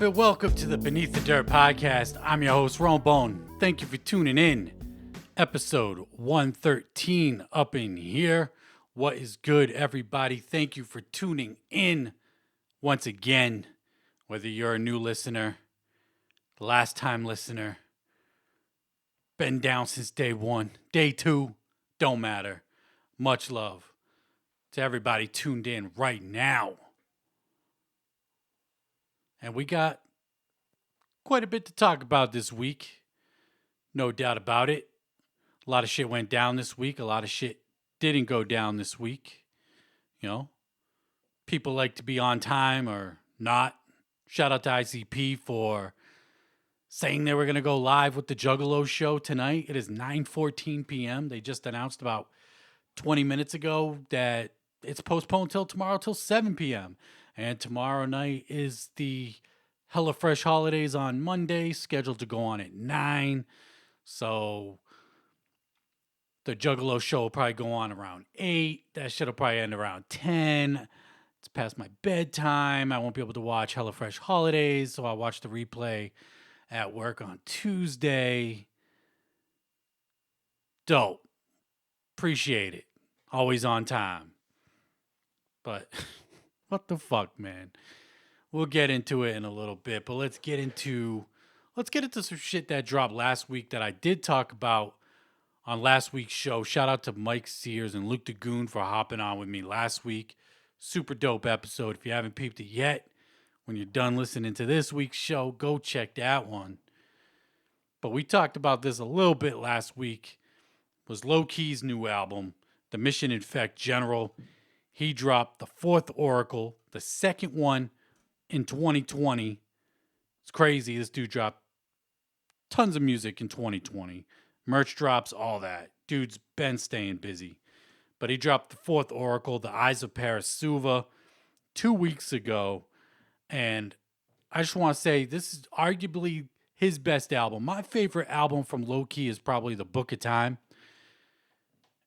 and welcome to the Beneath the Dirt podcast. I'm your host, Ron Bone. Thank you for tuning in. Episode 113 up in here. What is good, everybody? Thank you for tuning in once again. Whether you're a new listener, last time listener, been down since day one, day two, don't matter. Much love to everybody tuned in right now. And we got quite a bit to talk about this week. No doubt about it. A lot of shit went down this week. A lot of shit didn't go down this week. You know, people like to be on time or not. Shout out to ICP for saying they were going to go live with the Juggalo show tonight. It is 9:14 p.m. They just announced about 20 minutes ago that it's postponed till tomorrow till 7 p.m. And tomorrow night is the HelloFresh holidays on Monday, scheduled to go on at 9. So the Juggalo show will probably go on around 8. That shit will probably end around 10. It's past my bedtime. I won't be able to watch HelloFresh holidays, so I'll watch the replay at work on Tuesday. Dope. Appreciate it. Always on time. But what the fuck, man? We'll get into it in a little bit, but let's get into some shit that dropped last week that I did talk about on last week's show. Shout out to Mike Sears and Luke Dagoon for hopping on with me last week. Super dope episode. If you haven't peeped it yet, when you're done listening to this week's show, go check that one. But we talked about this a little bit last week. It was Low Key's new album, The Mission Infect General. He dropped the fourth Oracle, the second one in 2020. It's crazy. This dude dropped tons of music in 2020. Merch drops, all that. Dude's been staying busy. But he dropped the fourth Oracle, The Eyes of Parasuva, 2 weeks ago. And I just want to say, this is arguably his best album. My favorite album from Low Key is probably The Book of Time.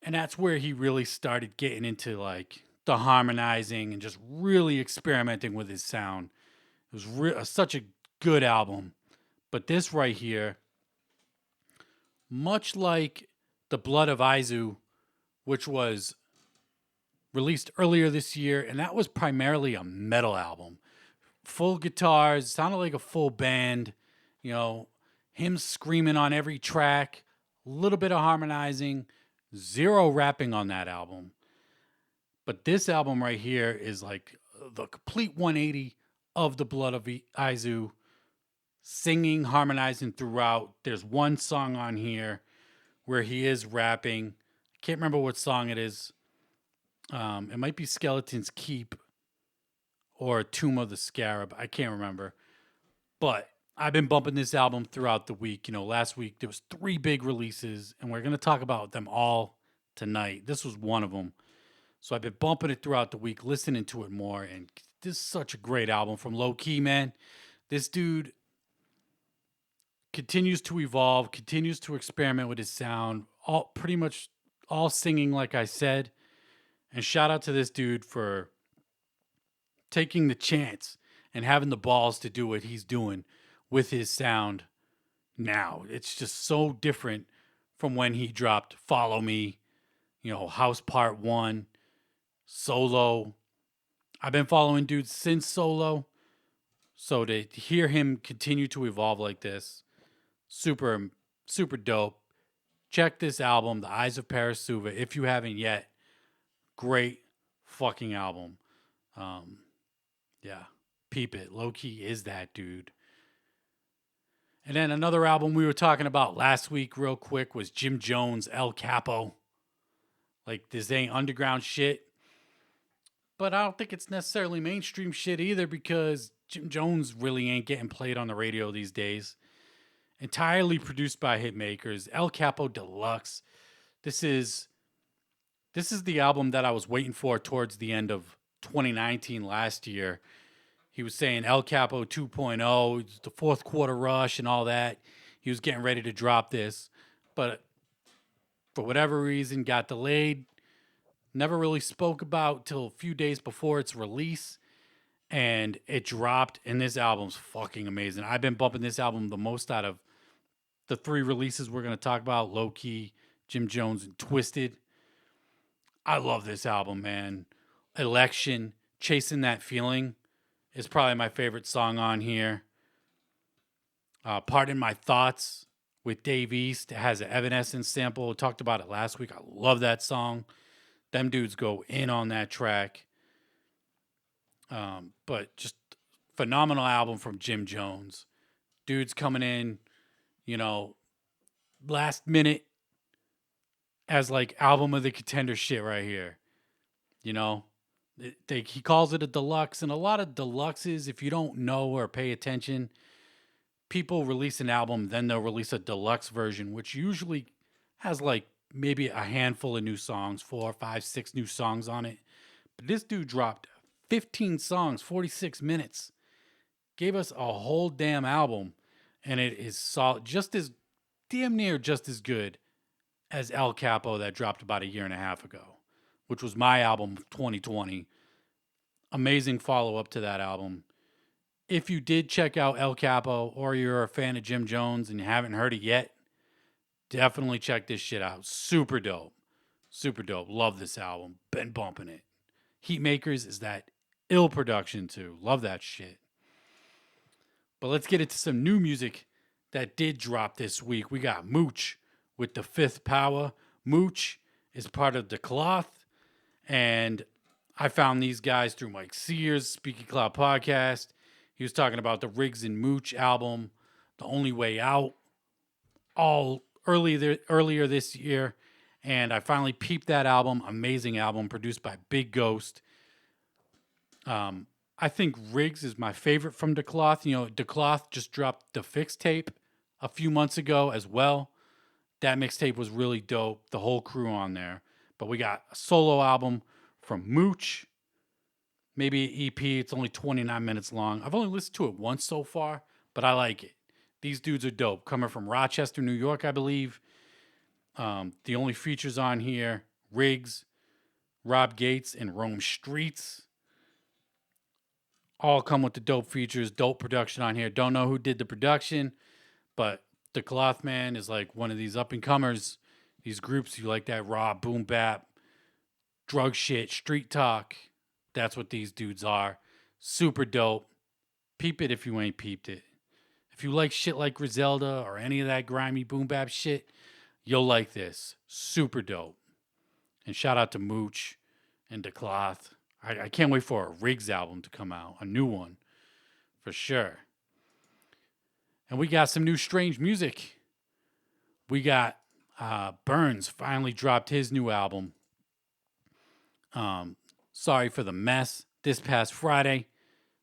And that's where he really started getting into like the harmonizing and just really experimenting with his sound. It was such a good album. But this right here, much like The Blood of Izu, which was released earlier this year, and that was primarily a metal album. Full guitars, sounded like a full band, you know, him screaming on every track, a little bit of harmonizing, zero rapping on that album. But this album right here is like the complete 180 of The Blood of Izu. Singing, harmonizing throughout. There's one song on here where he is rapping. I can't remember what song it is. It might be Skeleton's Keep or Tomb of the Scarab. I can't remember. But I've been bumping this album throughout the week. You know, last week there was 3 big releases, and we're going to talk about them all tonight. This was one of them. So I've been bumping it throughout the week, listening to it more, and this is such a great album from Low Key, man. This dude continues to evolve, continues to experiment with his sound, pretty much all singing, like I said. And shout out to this dude for taking the chance and having the balls to do what he's doing with his sound now. It's just so different from when he dropped Follow Me, you know, House Part 1, Solo. I've been following dudes since Solo. So to hear him continue to evolve like this, super, super dope. Check this album, The Eyes of Parasuva, if you haven't yet. Great fucking album. Yeah, peep it. Low Key is that dude. And then another album we were talking about last week real quick was Jim Jones, El Capo. Like, this ain't underground shit. But I don't think it's necessarily mainstream shit either, because Jim Jones really ain't getting played on the radio these days. Entirely produced by Hitmakers. El Capo Deluxe. This is the album that I was waiting for towards the end of 2019 last year. He was saying El Capo 2.0, the fourth quarter rush and all that. He was getting ready to drop this, but for whatever reason got delayed. Never really spoke about till a few days before its release. and it dropped, and this album's fucking amazing. I've been bumping this album the most out of the 3 releases we're going to talk about: Low Key, Jim Jones, and Twiztid. I love this album, man. Election, Chasing That Feeling is probably my favorite song on here. Pardon My Thoughts with Dave East. It has an Evanescence sample. We talked about it last week. I love that song. Them dudes go in on that track. But just phenomenal album from Jim Jones. Dude's coming in, you know, last minute as like album of the contender shit right here. You know, he calls it a deluxe, and a lot of deluxes, if you don't know or pay attention, people release an album, then they'll release a deluxe version, which usually has like maybe a handful of new songs, 4, 5, 6 new songs on it. But this dude dropped 15 songs, 46 minutes, gave us a whole damn album, and it is solid, just as damn near just as good as El Capo that dropped about a year and a half ago, which was my album of 2020. Amazing follow up to that album. If you did check out El Capo or you're a fan of Jim Jones and you haven't heard it yet, definitely check this shit out. Super dope. Super dope. Love this album. Been bumping it. Heatmakers is that ill production too. Love that shit. But let's get into some new music that did drop this week. We got Mooch with The Fifth Power. Mooch is part of The Cloth, and I found these guys through Mike Sears' Speaking Cloud podcast. He was talking about the Riggs and Mooch album, The Only Way Out, all earlier this year. And I finally peeped that album. Amazing album produced by Big Ghost. I think Riggs is my favorite from The Cloth. You know, The Cloth just dropped the Fix tape a few months ago as well. That mixtape was really dope. The whole crew on there. But we got a solo album from Mooch. Maybe an EP. It's only 29 minutes long. I've only listened to it once so far, but I like it. These dudes are dope. Coming from Rochester, New York, I believe. The only features on here: Riggs, Rob Gates, and Rome Streets. All come with the dope features, dope production on here. Don't know who did the production, but The Cloth Man is like one of these up-and-comers. These groups, you like that raw boom bap, drug shit, street talk. That's what these dudes are. Super dope. Peep it if you ain't peeped it. If you like shit like Griselda or any of that grimy boom bap shit, you'll like this. Super dope. And shout out to Mooch and The Cloth. I can't wait for a Riggs album to come out. A new one. For sure. And we got some new strange music. We got Burns finally dropped his new album. Sorry for the Mess this past Friday.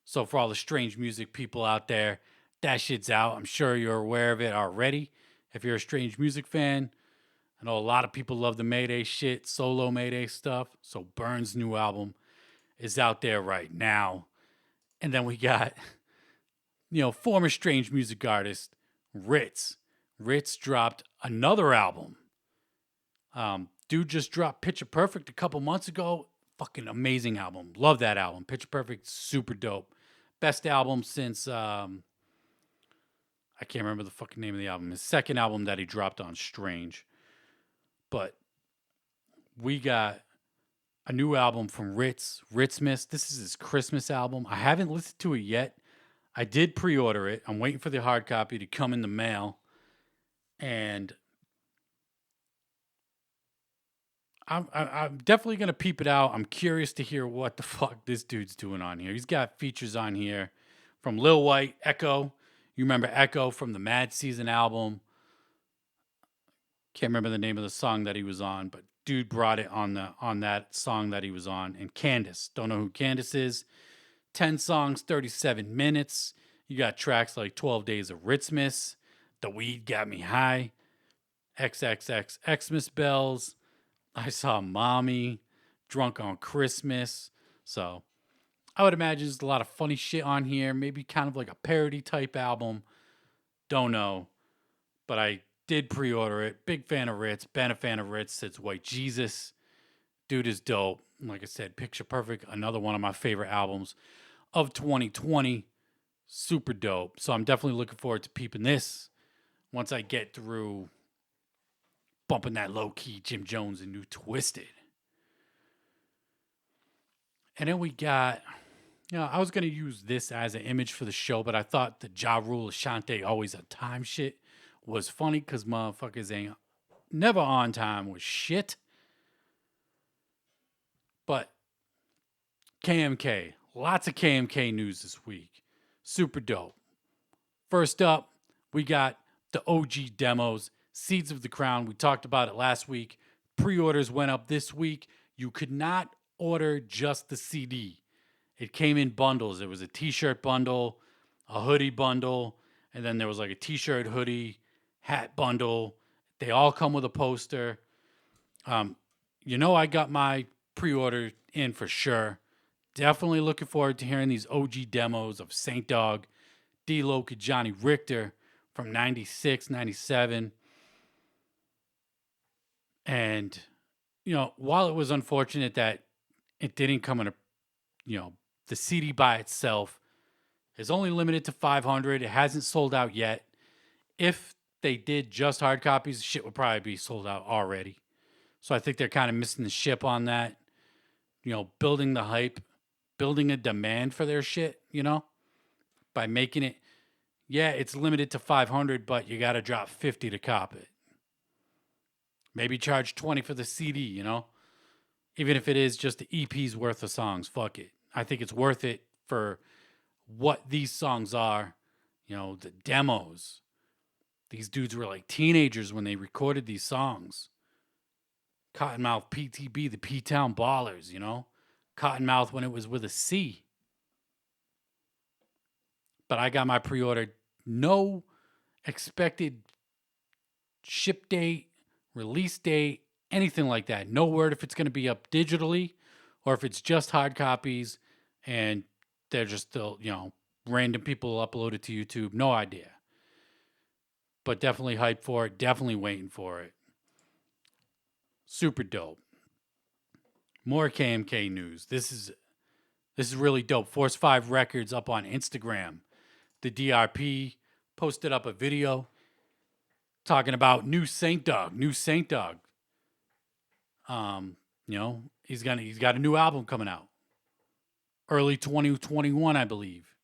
So for all the strange music people out there, that shit's out. I'm sure you're aware of it already. If you're a strange music fan, I know a lot of people love the Mayday shit, solo Mayday stuff. So Burns' new album is out there right now. And then we got, former strange music artist Rittz. Rittz dropped another album. Dude just dropped Picture Perfect a couple months ago. Fucking amazing album. Love that album. Picture Perfect, super dope. Best album since, I can't remember the fucking name of the album. His second album that he dropped on Strange. But we got a new album from Ritzmas. This is his Christmas album. I haven't listened to it yet. I did pre-order it. I'm waiting for the hard copy to come in the mail. And I'm definitely going to peep it out. I'm curious to hear what the fuck this dude's doing on here. He's got features on here from Lil White, Echo. You remember Echo from the Mad Season album. Can't remember the name of the song that he was on, but dude brought it on that song that he was on. And Candace. Don't know who Candace is. 10 songs, 37 minutes. You got tracks like 12 Days of Ritzmas, The Weed Got Me High, XXX Xmas Bells, I Saw Mommy, Drunk on Christmas. So I would imagine there's a lot of funny shit on here. Maybe kind of like a parody type album. Don't know. But I did pre-order it. Big fan of Rittz. Been a fan of Rittz since White Jesus. Dude is dope. Like I said, Picture Perfect, another one of my favorite albums of 2020. Super dope. So I'm definitely looking forward to peeping this once I get through bumping that low-key Jim Jones and new Twiztid. And then we got, I was going to use this as an image for the show, but I thought the Ja Rule Ashante always on time shit was funny because motherfuckers ain't never on time with shit. But KMK, lots of KMK news this week. Super dope. First up, we got the OG demos, Seeds of the Crown. We talked about it last week. Pre-orders went up this week. You could not order just the CD. It came in bundles. It was a t-shirt bundle, a hoodie bundle, and then there was like a t-shirt, hoodie, hat bundle. They all come with a poster. I got my pre-order in for sure. Definitely looking forward to hearing these OG demos of Saint Dog, D-Loc, and Johnny Richter from 96, 97. And, while it was unfortunate that it didn't come in the CD by itself is only limited to 500. It hasn't sold out yet. If they did just hard copies, shit would probably be sold out already. So I think they're kind of missing the ship on that. Building the hype, building a demand for their shit, by making it, it's limited to 500, but you got to drop 50 to cop it. Maybe charge 20 for the CD, Even if it is just the EP's worth of songs, fuck it. I think it's worth it for what these songs are, the demos. These dudes were like teenagers when they recorded these songs. Kottonmouth PTB, the P-Town Ballers, Kottonmouth when it was with a C. But I got my pre-order. No expected ship date, release date, anything like that. No word if it's going to be up digitally or if it's just hard copies and they're just still, random people upload it to YouTube. No idea. But definitely hyped for it. Definitely waiting for it. Super dope. More KMK news. This is really dope. Force 5 Records up on Instagram. The DRP posted up a video talking about new Saint Dog. He's got a new album coming out. Early 2021, I believe.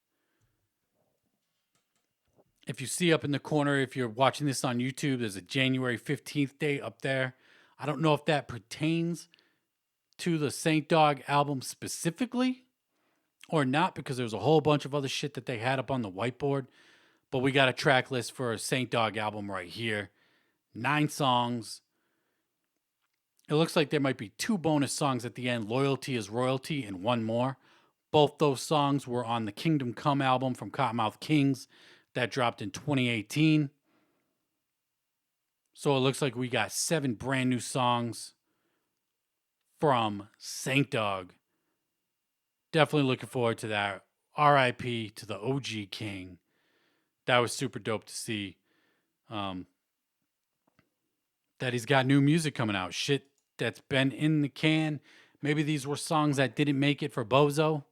If you see up in the corner, if you're watching this on YouTube, there's a January 15th date up there. I don't know if that pertains to the Saint Dog album specifically or not, because there's a whole bunch of other shit that they had up on the whiteboard. But we got a track list for a Saint Dog album right here. 9 songs. It looks like there might be 2 bonus songs at the end, Loyalty is Royalty, and one more. Both those songs were on the Kingdom Come album from Kottonmouth Kings that dropped in 2018. So it looks like we got 7 brand new songs from Saint Dog. Definitely looking forward to that. RIP to the OG King. That was super dope to see. That he's got new music coming out. Shit that's been in the can. Maybe these were songs that didn't make it for Bozo.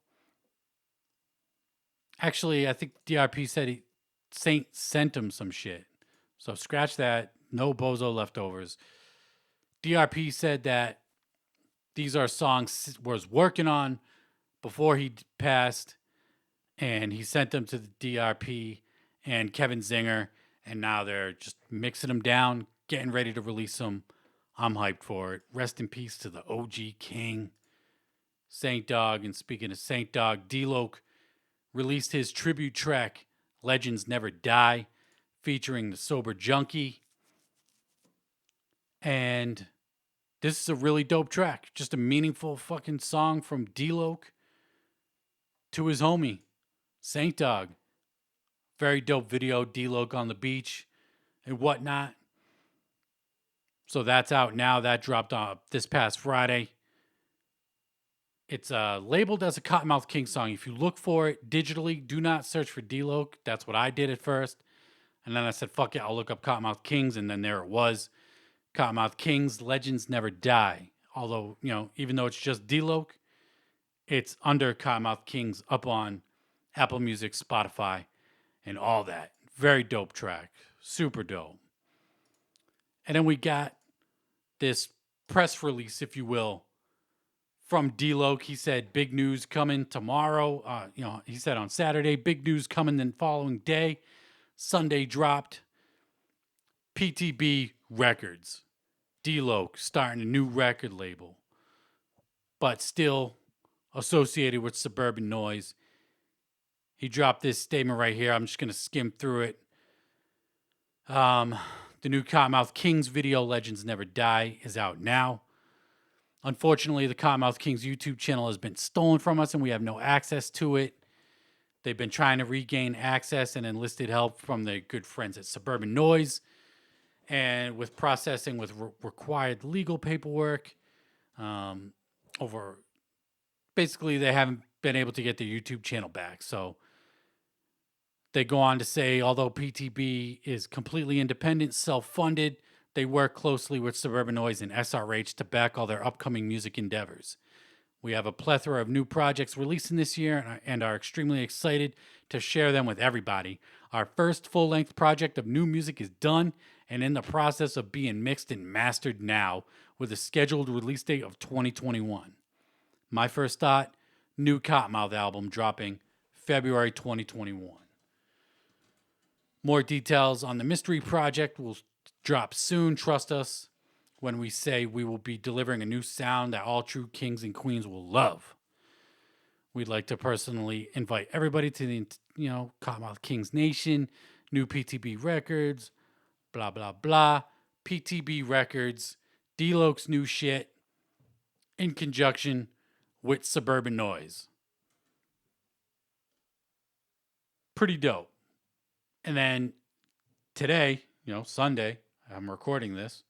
Actually, I think DRP said Saint sent him some shit. So scratch that. No Bozo leftovers. DRP said that these are songs was working on before he passed, and he sent them to the DRP and Kevin Zinger, and now they're just mixing them down, getting ready to release them. I'm hyped for it. Rest in peace to the OG King, Saint Dog. And speaking of Saint Dog, D-Loc released his tribute track, Legends Never Die, featuring the Sober Junkie. And this is a really dope track. Just a meaningful fucking song from D-Loc to his homie, Saint Dog. Very dope video, D-Loc on the beach and whatnot. So that's out now. That dropped this past Friday. It's labeled as a Kottonmouth King song. If you look for it digitally, do not search for D-Loc. That's what I did at first. And then I said, fuck it, I'll look up Kottonmouth Kings. And then there it was. Kottonmouth Kings, Legends Never Die. Although, even though it's just D-Loc, it's under Kottonmouth Kings up on Apple Music, Spotify, and all that. Very dope track. Super dope. And then we got this press release, if you will, from D-Loc. He said, big news coming tomorrow. He said on Saturday, big news coming the following day. Sunday dropped. PTB Records. D-Loc starting a new record label, but still associated with Suburban Noize. He dropped this statement right here. I'm just going to skim through it. The new Kottonmouth Kings video, Legends Never Die, is out now. Unfortunately, the Kottonmouth Kings YouTube channel has been stolen from us and we have no access to it. They've been trying to regain access and enlisted help from their good friends at Suburban Noize. And with processing with required legal paperwork, basically they haven't been able to get their YouTube channel back. So they go on to say, although PTB is completely independent, self-funded, they work closely with Suburban Noize and SRH to back all their upcoming music endeavors. We have a plethora of new projects releasing this year and are extremely excited to share them with everybody. Our first full-length project of new music is done and in the process of being mixed and mastered now, with a scheduled release date of 2021. My First Thought, new Kottonmouth album dropping February 2021. More details on the mystery project will drop soon, trust us, when we say we will be delivering a new sound that all true kings and queens will love. We'd like to personally invite everybody to the, Kottonmouth Kings Nation, new PTB Records, blah, blah, blah. PTB Records, D-Loc's new shit, in conjunction with Suburban Noize. Pretty dope. And then today, Sunday, I'm recording this,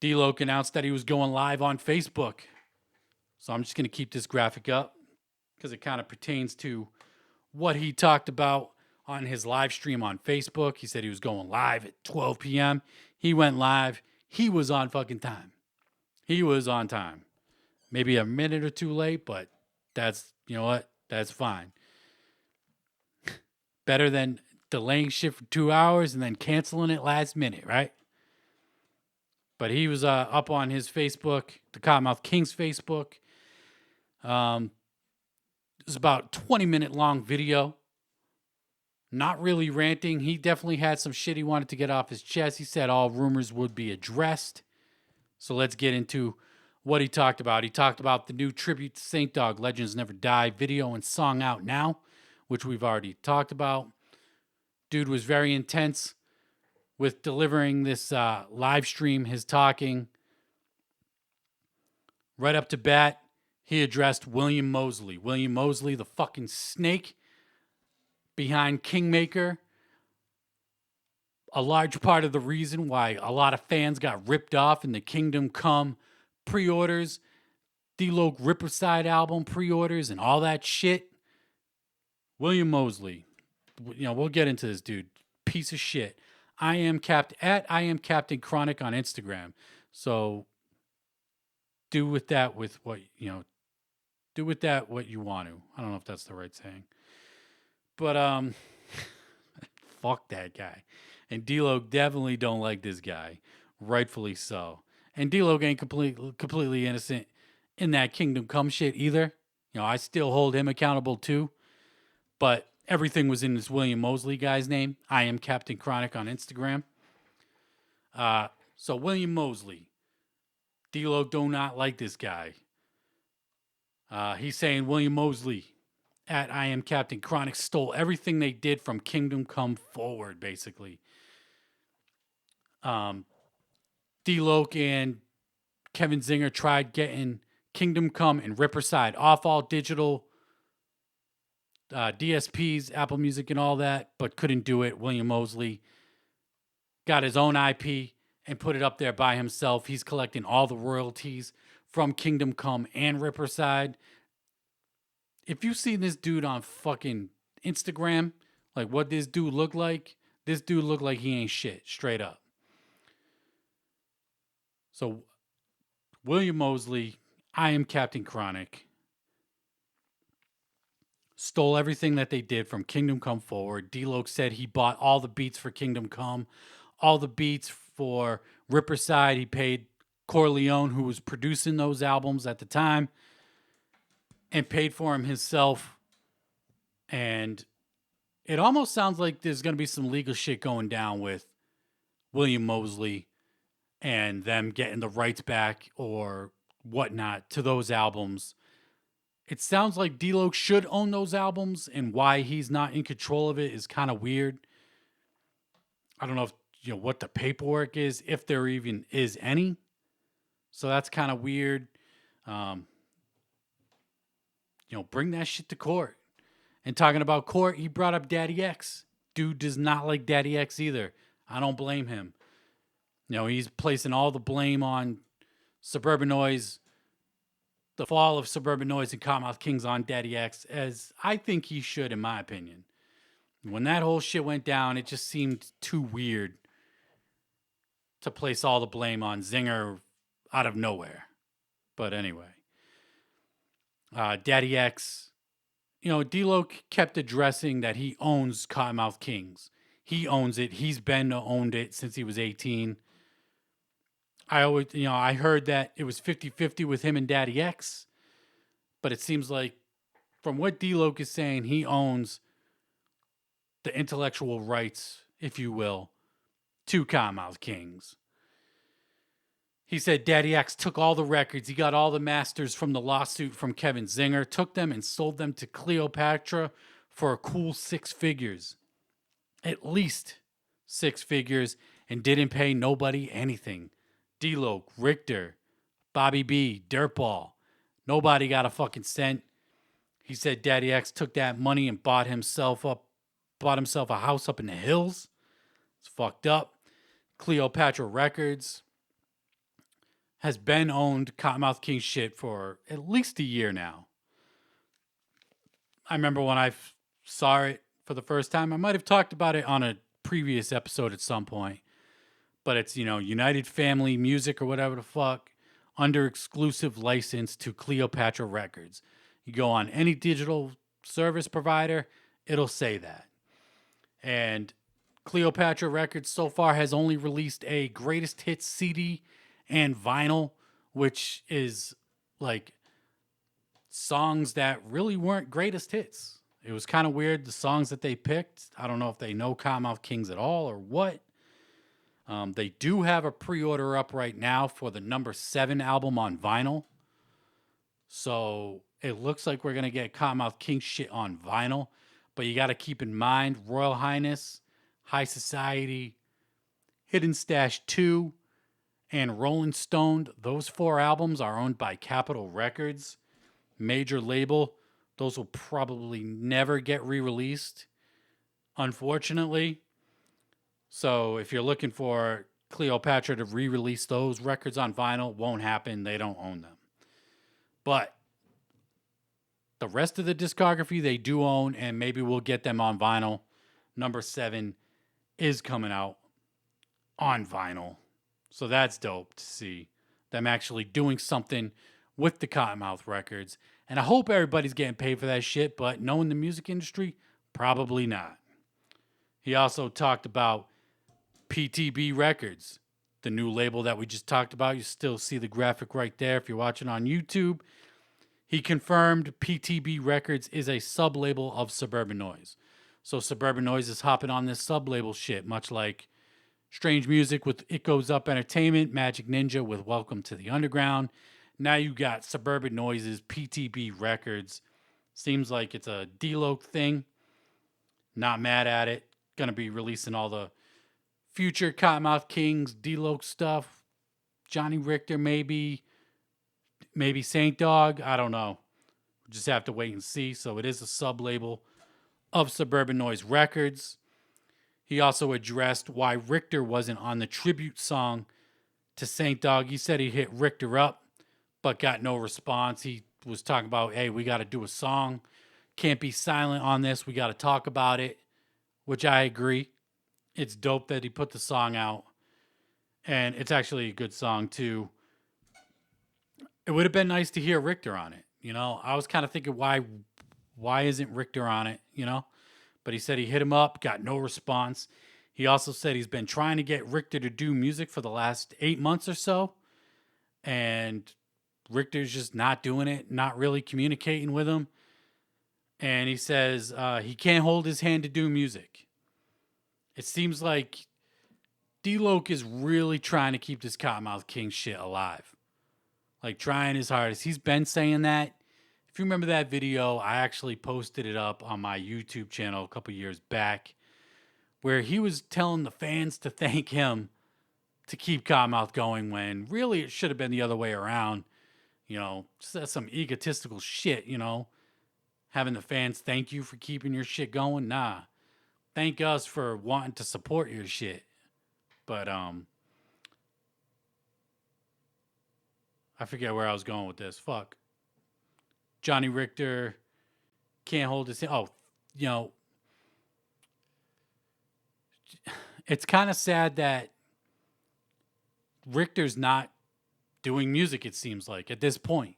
D-Loc announced that he was going live on Facebook. So I'm just going to keep this graphic up because it kind of pertains to what he talked about on his live stream on Facebook. He said he was going live at 12 p.m. He went live. He was on fucking time. He was on time. Maybe a minute or two late, but that's, that's fine. Better than delaying shit for 2 hours and then canceling it last minute, right? But he was up on his Facebook, the Kottonmouth Kings Facebook. It was about a 20-minute long video. Not really ranting. He definitely had some shit he wanted to get off his chest. He said all rumors would be addressed. So let's get into what he talked about. He talked about the new tribute to Saint Dog, Legends Never Die video and song out now, which we've already talked about. Dude was very intense with delivering this live stream, his talking. Right up to bat, he addressed William Mosley. William Mosley, the fucking snake behind Kingmaker. A large part of the reason why a lot of fans got ripped off in the Kingdom Come pre-orders, D-Loc Ripperside album pre-orders, and all that shit. William Mosley. We'll get into this dude. Piece of shit. I am Captain Chronic on Instagram. So do with that what you want to. I don't know if that's the right saying. But fuck that guy. And D-Loc definitely don't like this guy. Rightfully so. And D-Loc ain't completely innocent in that Kingdom Come shit either. I still hold him accountable too. But everything was in this William Mosley guy's name. I am Captain Chronic on Instagram. So William Mosley. D-Loc do not like this guy. He's saying William Mosley at I am Captain Chronic stole everything they did from Kingdom Come forward, basically. D-Loc and Kevin Zinger tried getting Kingdom Come and Ripperside off all digital DSPs, Apple Music and all that, but couldn't do it. William Mosley got his own IP and put it up there by himself. He's collecting all the royalties from Kingdom Come and Ripperside. If you see this dude on fucking Instagram, like what this dude look like he ain't shit, straight up. So, William Mosley, I am Captain Chronic, stole everything that they did from Kingdom Come Forward. D-Loc said he bought all the beats for Kingdom Come, all the beats for Ripperside. He paid Corleone, who was producing those albums at the time, and paid for him himself. And it almost sounds like there's going to be some legal shit going down with William Moseley and them getting the rights back or whatnot to those albums. It sounds like D-Loc should own those albums, and why he's not in control of it is kind of weird. I don't know if, what the paperwork is, if there even is any. So that's kind of weird. Bring that shit to court. And talking about court, he brought up Daddy X. Dude does not like Daddy X either. I don't blame him. He's placing all the blame on Suburban Noize, the fall of Suburban Noize and Kottonmouth Kings on Daddy X, as I think he should, in my opinion. When that whole shit went down, it just seemed too weird to place all the blame on Zinger out of nowhere. But anyway, Daddy X, D-Loc kept addressing that he owns Kottonmouth Kings. He owns it. He's been owned it since he was 18. I heard that it was 50-50 with him and Daddy X, but it seems like from what D-Loc is saying, he owns the intellectual rights, if you will, to Kottonmouth Kings. He said Daddy X took all the records. He got all the masters from the lawsuit from Kevin Zinger, took them and sold them to Cleopatra for a cool 6 figures. At least 6 figures, and didn't pay nobody anything. D-Loc, Richter, Bobby B, Dirtball. Nobody got a fucking cent. He said Daddy X took that money and bought himself a house up in the hills. It's fucked up. Cleopatra Records has been owned Kottonmouth King shit for at least a year now. I remember when I saw it for the first time. I might have talked about it on a previous episode at some point. But it's, United Family Music or whatever the fuck, under exclusive license to Cleopatra Records. You go on any digital service provider, it'll say that. And Cleopatra Records so far has only released a greatest hits CD and vinyl, which is like songs that really weren't greatest hits. It was kind of weird, the songs that they picked. I don't know if they know Kottonmouth Kings at all or what. They do have a pre-order up right now for the number 7 album on vinyl. So it looks like we're going to get Kottonmouth King shit on vinyl. But you got to keep in mind, Royal Highness, High Society, Hidden Stash 2, and Rolling Stone. Those 4 albums are owned by Capitol Records, major label. Those will probably never get re-released, unfortunately. So if you're looking for Cleopatra to re-release those records on vinyl, won't happen. They don't own them. But the rest of the discography they do own, and maybe we'll get them on vinyl. Number 7 is coming out on vinyl. So that's dope to see them actually doing something with the Kottonmouth Records. And I hope everybody's getting paid for that shit, but knowing the music industry, probably not. He also talked about PTB Records, the new label that we just talked about. You still see the graphic right there if you're watching on YouTube. He confirmed PTB Records is a sub-label of Suburban Noize. So Suburban Noize is hopping on this sub-label shit, much like Strange Music with It Goes Up Entertainment, Magic Ninja with Welcome to the Underground. Now you got Suburban Noize's PTB Records. Seems like it's a D-Loc thing. Not mad at it. Gonna be releasing all the future Kottonmouth Kings, D-Loc stuff. Johnny Richter, maybe Saint Dog. I don't know. We'll just have to wait and see. So it is a sub-label of Suburban Noize Records. He also addressed why Richter wasn't on the tribute song to Saint Dog. He said he hit Richter up, but got no response. He was talking about, hey, we got to do a song. Can't be silent on this. We got to talk about it, which I agree. It's dope that he put the song out. And it's actually a good song, too. It would have been nice to hear Richter on it. I was kind of thinking, why why isn't Richter on it, you know? But he said he hit him up, got no response. He also said he's been trying to get Richter to do music for the last 8 months or so, and Richter's just not doing it, not really communicating with him. And he says he can't hold his hand to do music. It seems like D-Loc is really trying to keep this Kottonmouth King shit alive. Like, trying his hardest. He's been saying that. If you remember that video, I actually posted it up on my YouTube channel a couple years back, where he was telling the fans to thank him to keep Kottonmouth going, when really it should have been the other way around. You know, just that's some egotistical shit, you know. Having the fans thank you for keeping your shit going. Nah. Thank us for wanting to support your shit. But I forget where I was going with this. Fuck. Johnny Richter can't hold his hand. Oh, you know, it's kind of sad that Richter's not doing music, it seems like, at this point.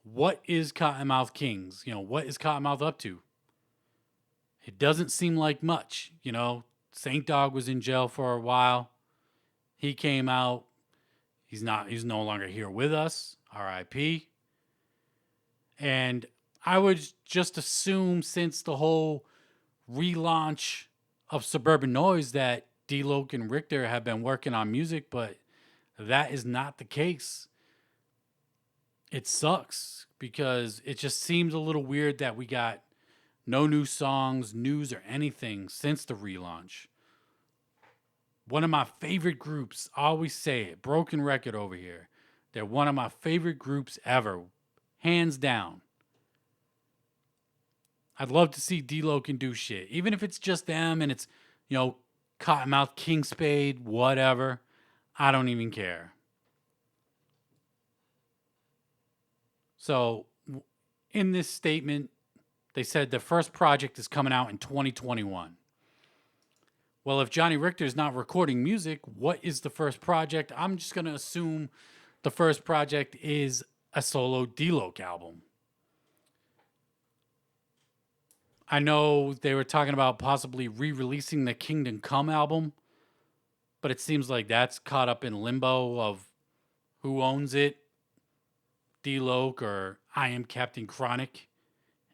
What is Kottonmouth Kings? You know, what is Kottonmouth up to? It doesn't seem like much. You know, Saint Dog was in jail for a while. He came out. He's no longer here with us. R.I.P. And I would just assume, since the whole relaunch of Suburban Noize, that D-Loc and Richter have been working on music, but that is not the case. It sucks because it just seems a little weird that we got no new songs, news, or anything since the relaunch. One of my favorite groups, I always say it, broken record over here. They're one of my favorite groups ever, hands down. I'd love to see D-Loc and do shit, even if it's just them and it's, you know, Kottonmouth King Spade, whatever. I don't even care. So, in this statement, they said the first project is coming out in 2021. Well, if Johnny Richter's not recording music, what is the first project? I'm just going to assume the first project is a solo D-Loc album. I know they were talking about possibly re-releasing the Kingdom Come album, but it seems like that's caught up in limbo of who owns it, D-Loc or I Am Captain Chronic,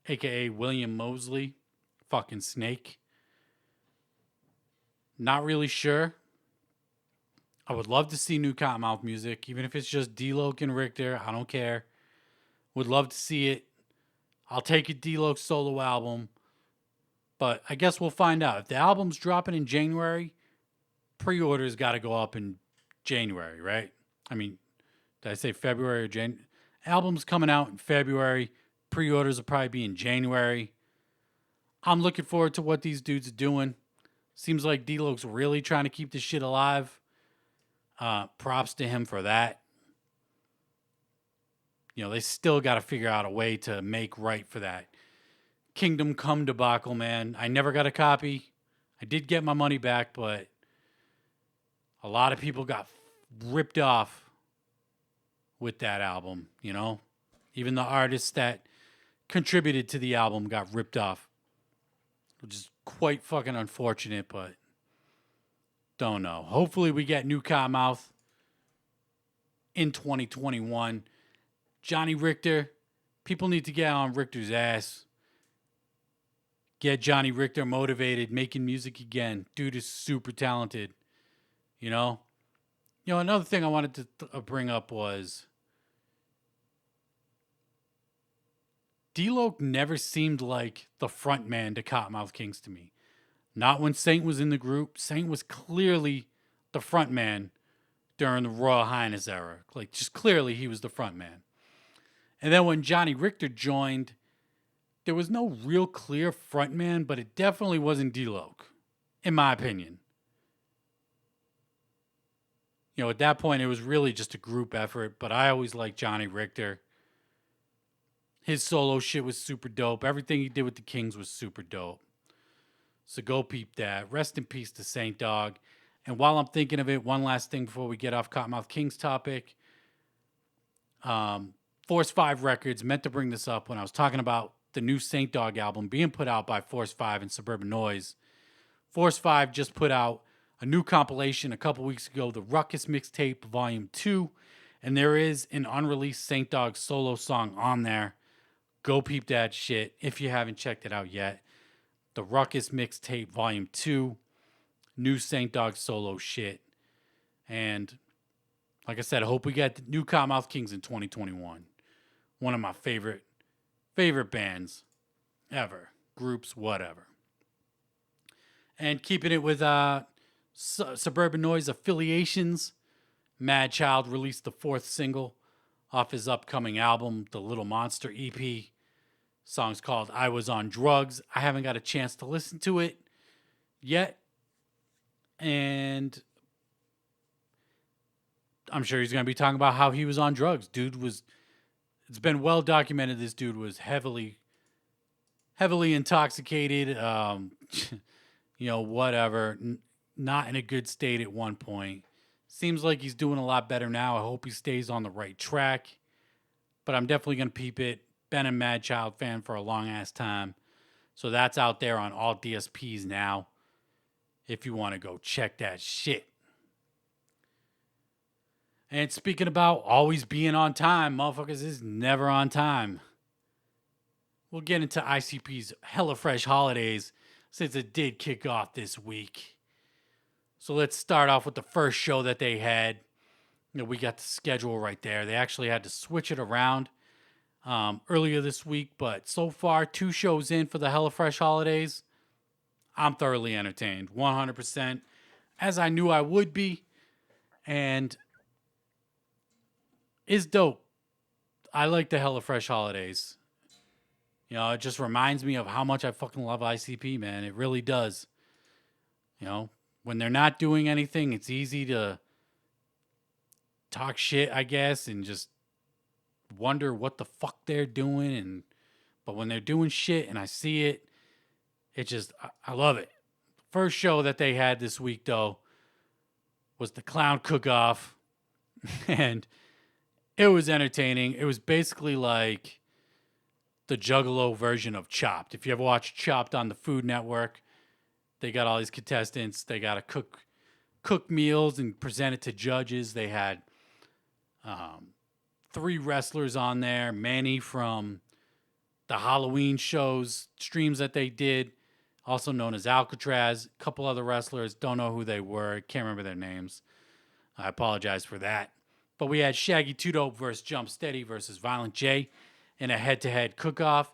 aka William Mosley, fucking Snake. Not really sure. I would love to see new Kottonmouth music, even if it's just D-Loc and Richter. I don't care. Would love to see it. I'll take a D-Loc solo album. But I guess we'll find out. If the album's dropping in January, pre-orders got to go up in January, right? I mean, did I say February or January? Album's coming out in February. Pre-orders will probably be in January. I'm looking forward to what these dudes are doing. Seems like D-Loc's really trying to keep this shit alive. Props to him for that. You know, they still got to figure out a way to make right for that Kingdom Come debacle, man. I never got a copy. I did get my money back, but a lot of people got ripped off with that album, you know? Even the artists that contributed to the album got ripped off, which is quite fucking unfortunate, but don't know. Hopefully we get new Kottonmouth in 2021. Johnny Richter, people need to get on Richter's ass. Get Johnny Richter motivated, making music again. Dude is super talented, you know? You know, another thing I wanted to bring up was D-Loc never seemed like the front man to Kottonmouth Kings to me. Not when Saint was in the group. Saint was clearly the front man during the Royal Highness era. Like, just clearly he was the front man. And then when Johnny Richter joined, there was no real clear front man, but it definitely wasn't D-Loc, in my opinion. You know, at that point, it was really just a group effort, but I always liked Johnny Richter. His solo shit was super dope. Everything he did with the Kings was super dope. So go peep that. Rest in peace to Saint Dog. And while I'm thinking of it, one last thing before we get off Kottonmouth Kings topic. Force 5 Records meant to bring this up when I was talking about the new Saint Dog album being put out by Force 5 and Suburban Noize. Force 5 just put out a new compilation a couple weeks ago, the Ruckus Mixtape Volume 2, and there is an unreleased Saint Dog solo song on there. Go peep that shit if you haven't checked it out yet. The Ruckus Mixtape Volume 2, new Saint Dog solo shit. And like I said, I hope we get the new Kottonmouth Kings in 2021. One of my favorite bands ever. Groups, whatever. And keeping it with Suburban Noize affiliations, Mad Child released the 4th single off his upcoming album, the Little Monster EP. Song's called I Was on Drugs. I haven't got a chance to listen to it yet. And I'm sure he's going to be talking about how he was on drugs. It's been well documented this dude was heavily intoxicated, whatever, not in a good state at one point. Seems like he's doing a lot better now. I hope he stays on the right track. But I'm definitely going to peep it. Been a Mad Child fan for a long ass time. So that's out there on all DSPs now. If you want to go check that shit. And speaking about always being on time, motherfuckers is never on time. We'll get into ICP's HelloFresh holidays since it did kick off this week. So let's start off with the first show that they had. We got the schedule right there. They actually had to switch it around earlier this week, but so far 2 shows in for the HelloFresh holidays. I'm thoroughly entertained, 100%, as I knew I would be, and it's dope. I like the HelloFresh holidays. It just reminds me of how much I fucking love ICP, man. It really does. When they're not doing anything, it's easy to talk shit, I guess, and just wonder what the fuck they're doing. But when they're doing shit and I see it, I love it. First show that they had this week, though, was the Clown Cook-Off. And it was entertaining. It was basically like the Juggalo version of Chopped. If you ever watched Chopped on the Food Network, they got all these contestants. They got to cook meals and present it to judges. They had 3 wrestlers on there. Manny from the Halloween streams that they did, also known as Alcatraz. A couple other wrestlers, don't know who they were. Can't remember their names. I apologize for that. But we had Shaggy 2 Dope versus Jump Steady versus Violent J in a head-to-head cook-off.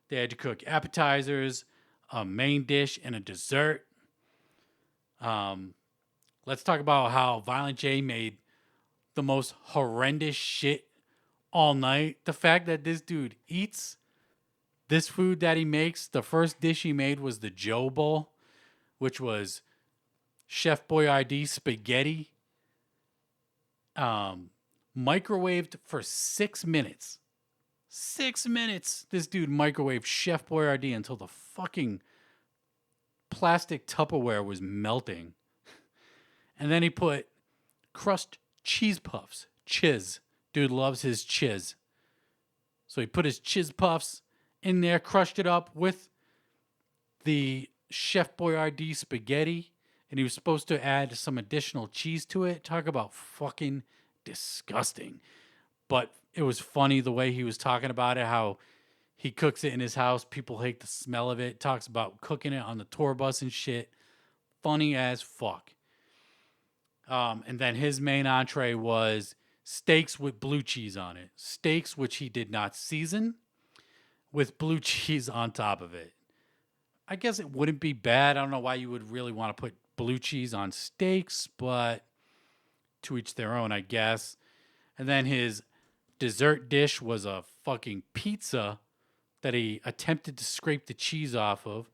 They had to cook appetizers, a main dish, and a dessert. Let's talk about how Violent J made the most horrendous shit all night. The fact that this dude eats this food that he makes, the first dish he made was the Joe Bowl, which was Chef Boyardee spaghetti, microwaved for 6 minutes. 6 minutes. This dude microwaved Chef Boyardee until the fucking plastic Tupperware was melting. And then he put crushed cheese puffs. Chiz. Dude loves his chiz. So he put his chiz puffs in there, crushed it up with the Chef Boyardee spaghetti, and he was supposed to add some additional cheese to it. Talk about fucking disgusting. But it was funny the way he was talking about it, how he cooks it in his house. People hate the smell of it. Talks about cooking it on the tour bus and shit. Funny as fuck. And then his main entree was steaks with blue cheese on it. Steaks which he did not season, with blue cheese on top of it. I guess it wouldn't be bad. I don't know why you would really want to put blue cheese on steaks, but to each their own, I guess. And then his dessert dish was a fucking pizza that he attempted to scrape the cheese off of,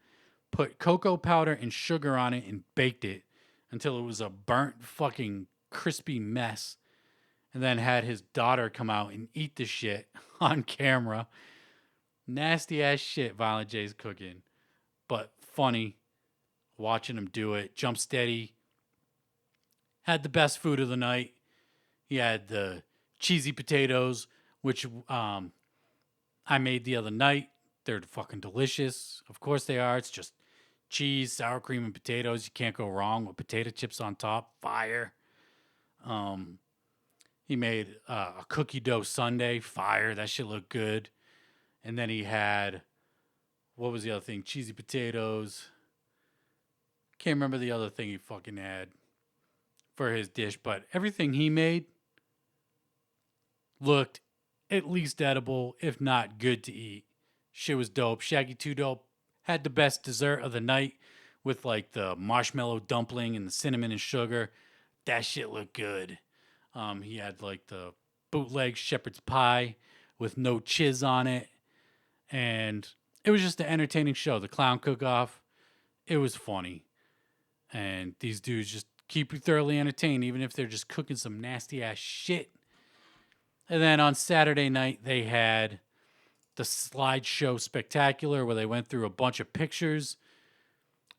put cocoa powder and sugar on it, and baked it until it was a burnt fucking crispy mess. And then had his daughter come out and eat the shit on camera. Nasty ass shit Violent J's cooking. But funny watching him do it. Jump Steady had the best food of the night. He had the cheesy potatoes, which I made the other night. They're fucking delicious. Of course they are. It's just cheese, sour cream, and potatoes. You can't go wrong with potato chips on top. Fire. Um, he made a cookie dough sundae. Fire. That shit looked good. And then he had, what was the other thing? Cheesy potatoes. Can't remember the other thing he fucking had for his dish, but everything he made looked at least edible, if not good to eat. Shit was dope. Shaggy 2 Dope had the best dessert of the night with like the marshmallow dumpling and the cinnamon and sugar. That shit looked good. He had like the bootleg shepherd's pie with no chiz on it. And it was just an entertaining show. The clown cook-off, it was funny. And these dudes just keep you thoroughly entertained, even if they're just cooking some nasty-ass shit. And then on Saturday night, they had the slideshow spectacular where they went through a bunch of pictures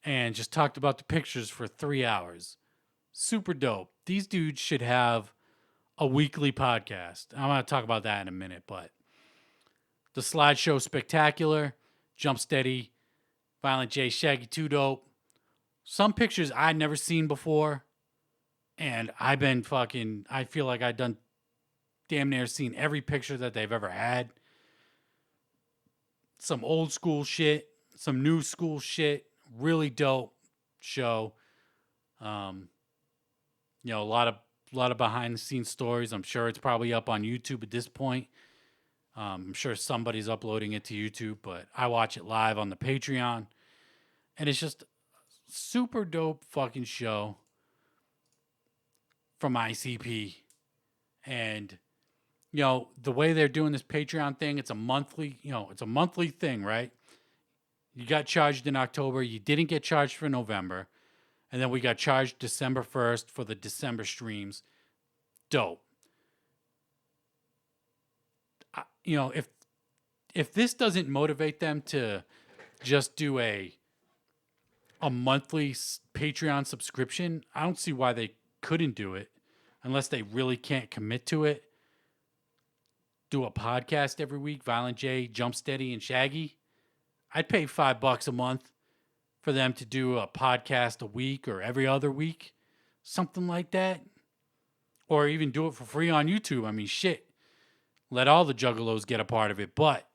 and just talked about the pictures for 3 hours. Super dope. These dudes should have a weekly podcast. I'm going to talk about that in a minute, but the slideshow spectacular, Jump Steady, Violent J, Shaggy 2 Dope. Some pictures I'd never seen before, and I feel like I've done damn near seen every picture that they've ever had. Some old school shit, some new school shit, really dope show. A lot of behind the scenes stories. I'm sure it's probably up on YouTube at this point. I'm sure somebody's uploading it to YouTube, but I watch it live on the Patreon, and it's just a super dope fucking show from ICP. And the way they're doing this Patreon thing, it's a monthly thing, right? You got charged in October, you didn't get charged for November, and then we got charged December 1st for the December streams. Dope. If this doesn't motivate them to just do a monthly Patreon subscription, I don't see why they couldn't do it unless they really can't commit to it. Do a podcast every week, Violent J, Jump Steady, and Shaggy. I'd pay $5 a month for them to do a podcast a week or every other week, something like that. Or even do it for free on YouTube. I mean, shit. Let all the juggalos get a part of it, but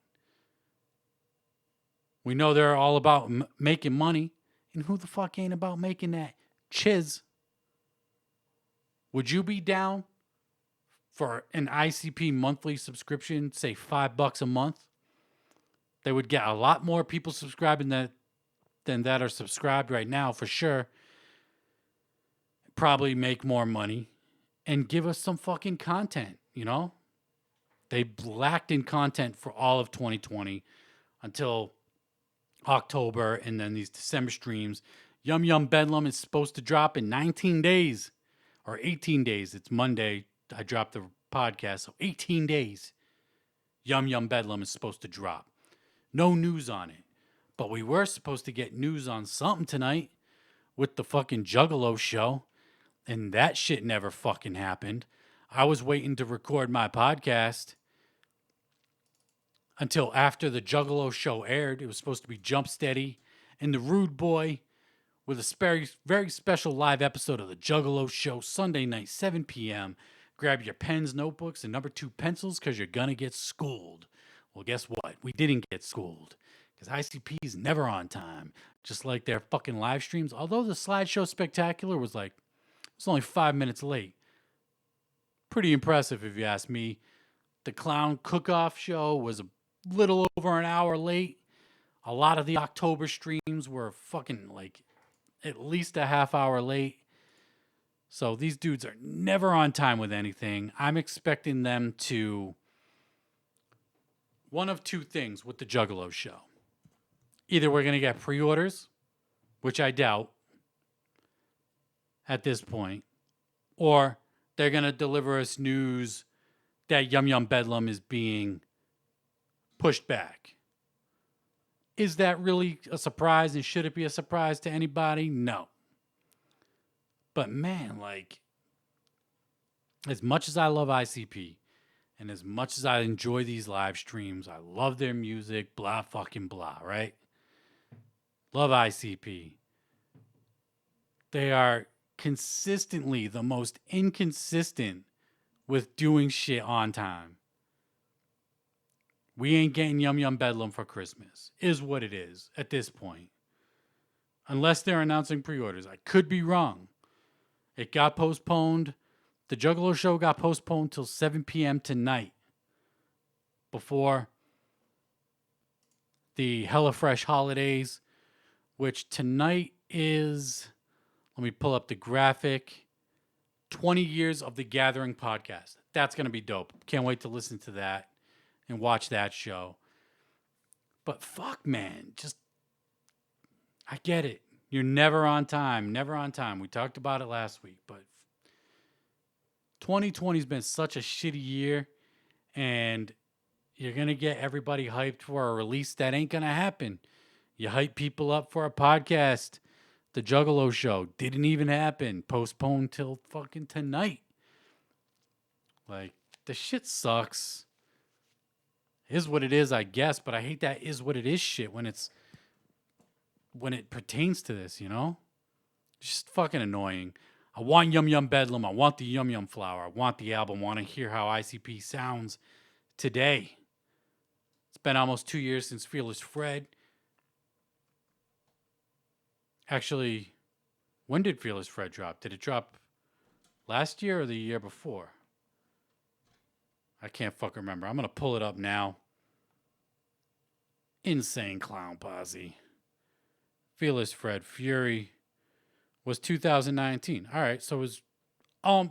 we know they're all about making money, and who the fuck ain't about making that chiz? Would you be down for an ICP monthly subscription, say $5 a month? They would get a lot more people subscribing than that are subscribed right now, for sure. Probably make more money and give us some fucking content, They lacked in content for all of 2020 until October, and then these December streams. Yum Yum Bedlam is supposed to drop in 19 days or 18 days. It's Monday. I dropped the podcast, so 18 days. Yum Yum Bedlam is supposed to drop. No news on it. But we were supposed to get news on something tonight with the fucking Juggalo show, and that shit never fucking happened. I was waiting to record my podcast until after the Juggalo show aired. It was supposed to be Jump Steady and the Rude Boy with a very, very special live episode of the Juggalo show Sunday night, 7 p.m. Grab your pens, notebooks, and number 2 pencils because you're going to get schooled. Well, guess what? We didn't get schooled because ICP is never on time, just like their fucking live streams. Although the slideshow spectacular was only 5 minutes late. Pretty impressive if you ask me. The clown cook-off show was a little over an hour late. A lot of the October streams were fucking at least a half hour late. So these dudes are never on time with anything. I'm expecting them to one of two things with the Juggalo show. Either we're going to get pre-orders, which I doubt at this point, or they're going to deliver us news that Yum Yum Bedlam is being pushed back. Is that really a surprise, and should it be a surprise to anybody? No. But man, as much as I love ICP, And as much as I enjoy these live streams, I love their music, blah fucking blah, right? Love ICP. They are consistently the most inconsistent with doing shit on time. We ain't getting Yum Yum Bedlam for Christmas, is what it is at this point. Unless they're announcing pre-orders. I could be wrong. It got postponed. The Juggalo show got postponed till 7 p.m. tonight before the HelloFresh holidays, which tonight is, let me pull up the graphic, 20 years of the Gathering podcast. That's going to be dope. Can't wait to listen to that and watch that show. But fuck, man, just, I get it. You're never on time. Never on time. We talked about it last week, but 2020's been such a shitty year, and you're going to get everybody hyped for a release that ain't going to happen. You hype people up for a podcast. The Juggalo show didn't even happen. Postponed till fucking tonight. Like, the shit sucks. Is what it is, I guess, but I hate that is what it is shit when it pertains to this, you know? It's just fucking annoying. I want Yum Yum Bedlam. I want the Yum Yum Flower. I want the album. I want to hear how ICP sounds today. It's been almost 2 years since Fearless Fred. Actually, when did Fearless Fred drop? Did it drop last year or the year before? I can't fucking remember. I'm going to pull it up now. Insane Clown Posse. Fearless Fred Fury was 2019. All right, so it was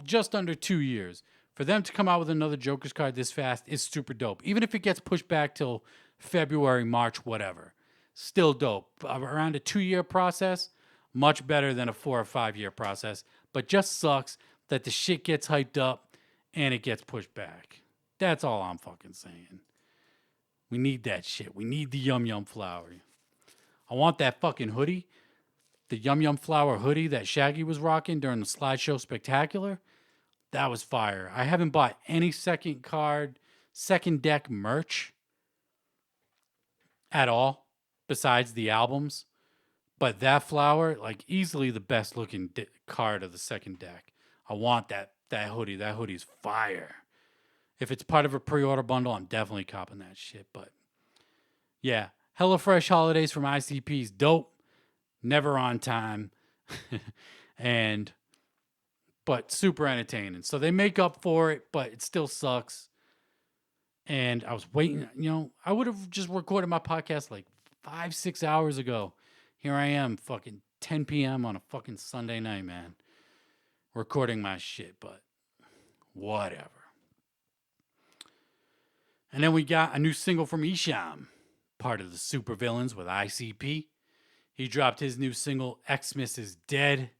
just under 2 years. For them to come out with another Joker's card this fast is super dope. Even if it gets pushed back till February, March, whatever. Still dope. Around a 2-year process, much better than a 4 or 5 year process. But just sucks that the shit gets hyped up and it gets pushed back. That's all I'm fucking saying. We need that shit. We need the Yum Yum Flower. I want that fucking hoodie. The Yum Yum Flower hoodie that Shaggy was rocking during the Slideshow Spectacular. That was fire. I haven't bought any second deck merch at all besides the albums. But that flower, like, easily the best looking card of the second deck. I want that hoodie. That hoodie's fire. If it's part of a pre-order bundle, I'm definitely copping that shit. But yeah, HelloFresh holidays from ICP's dope. Never on time. But super entertaining. So they make up for it, but it still sucks. And I was waiting, I would have just recorded my podcast like 5-6 hours ago. Here I am, fucking 10 p.m. on a fucking Sunday night, man. Recording my shit, but whatever. And then we got a new single from Esham, part of the Supervillains with ICP. He dropped his new single, Xmas is Dead.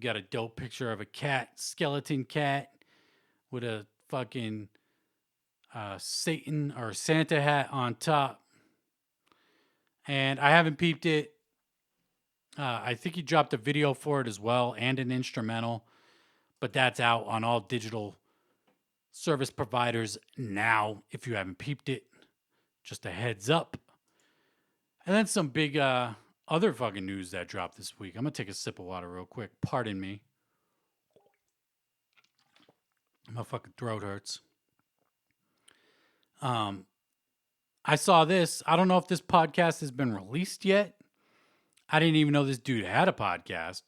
Got a dope picture of a cat, skeleton cat, with a fucking Satan or Santa hat on top. And I haven't peeped it. I think he dropped a video for it as well and an instrumental. But that's out on all digital service providers now, if you haven't peeped it. Just a heads up. And then some big other fucking news that dropped this week. I'm going to take a sip of water real quick. Pardon me. My fucking throat hurts. I saw this. I don't know if this podcast has been released yet. I didn't even know this dude had a podcast.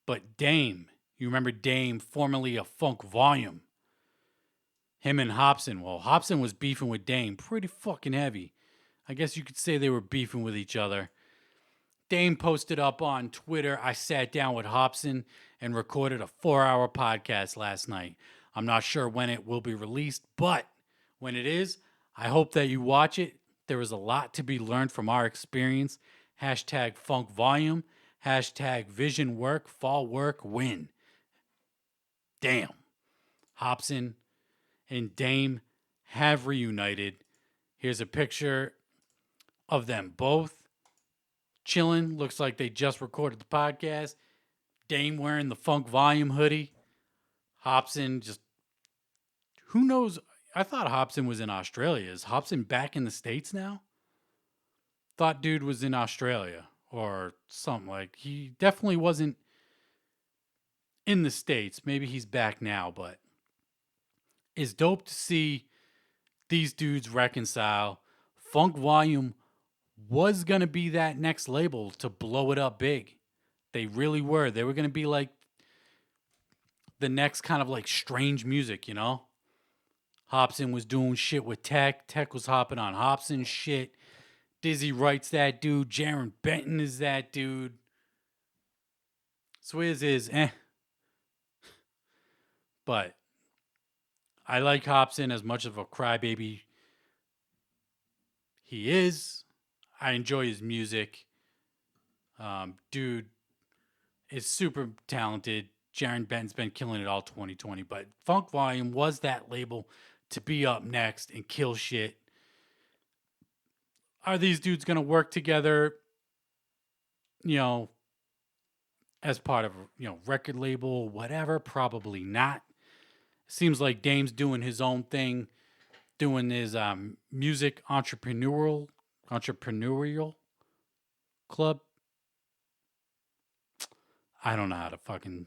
But Dame, you remember Dame, formerly of Funk Volume. Him and Hobson. Well, Hobson was beefing with Dame pretty fucking heavy. I guess you could say they were beefing with each other. Dame posted up on Twitter, I sat down with Hobson and recorded a 4-hour podcast last night. I'm not sure when it will be released, but when it is, I hope that you watch it. There is a lot to be learned from our experience. Hashtag Funk Volume. Hashtag Vision Work, Fall Work, Win. Damn. Hobson and Dame have reunited. Here's a picture of them both chilling. Looks like they just recorded the podcast. Dame wearing the Funk Volume hoodie. Hobson just, who knows? I thought Hobson was in Australia. Is Hobson back in the States now? Thought dude was in Australia or something. Like, he definitely wasn't in the States. Maybe he's back now, but it's dope to see these dudes reconcile. Funk Volume was going to be that next label to blow it up big. They really were. They were going to be like the next kind of like strange music, you know? Hobson was doing shit with Tech. Tech was hopping on Hobson's shit. Dizzy Wright's that dude. Jaron Benton is that dude. Swizz is But I like Hobson as much of a crybaby he is. I enjoy his music. Dude is super talented. Jaron Benton's been killing it all 2020. But Funk Volume was that label to be up next and kill shit. Are these dudes going to work together, you know, as part of, you know, record label, whatever? Probably not. Seems like Dame's doing his own thing, doing his music entrepreneurial club. I don't know how to fucking.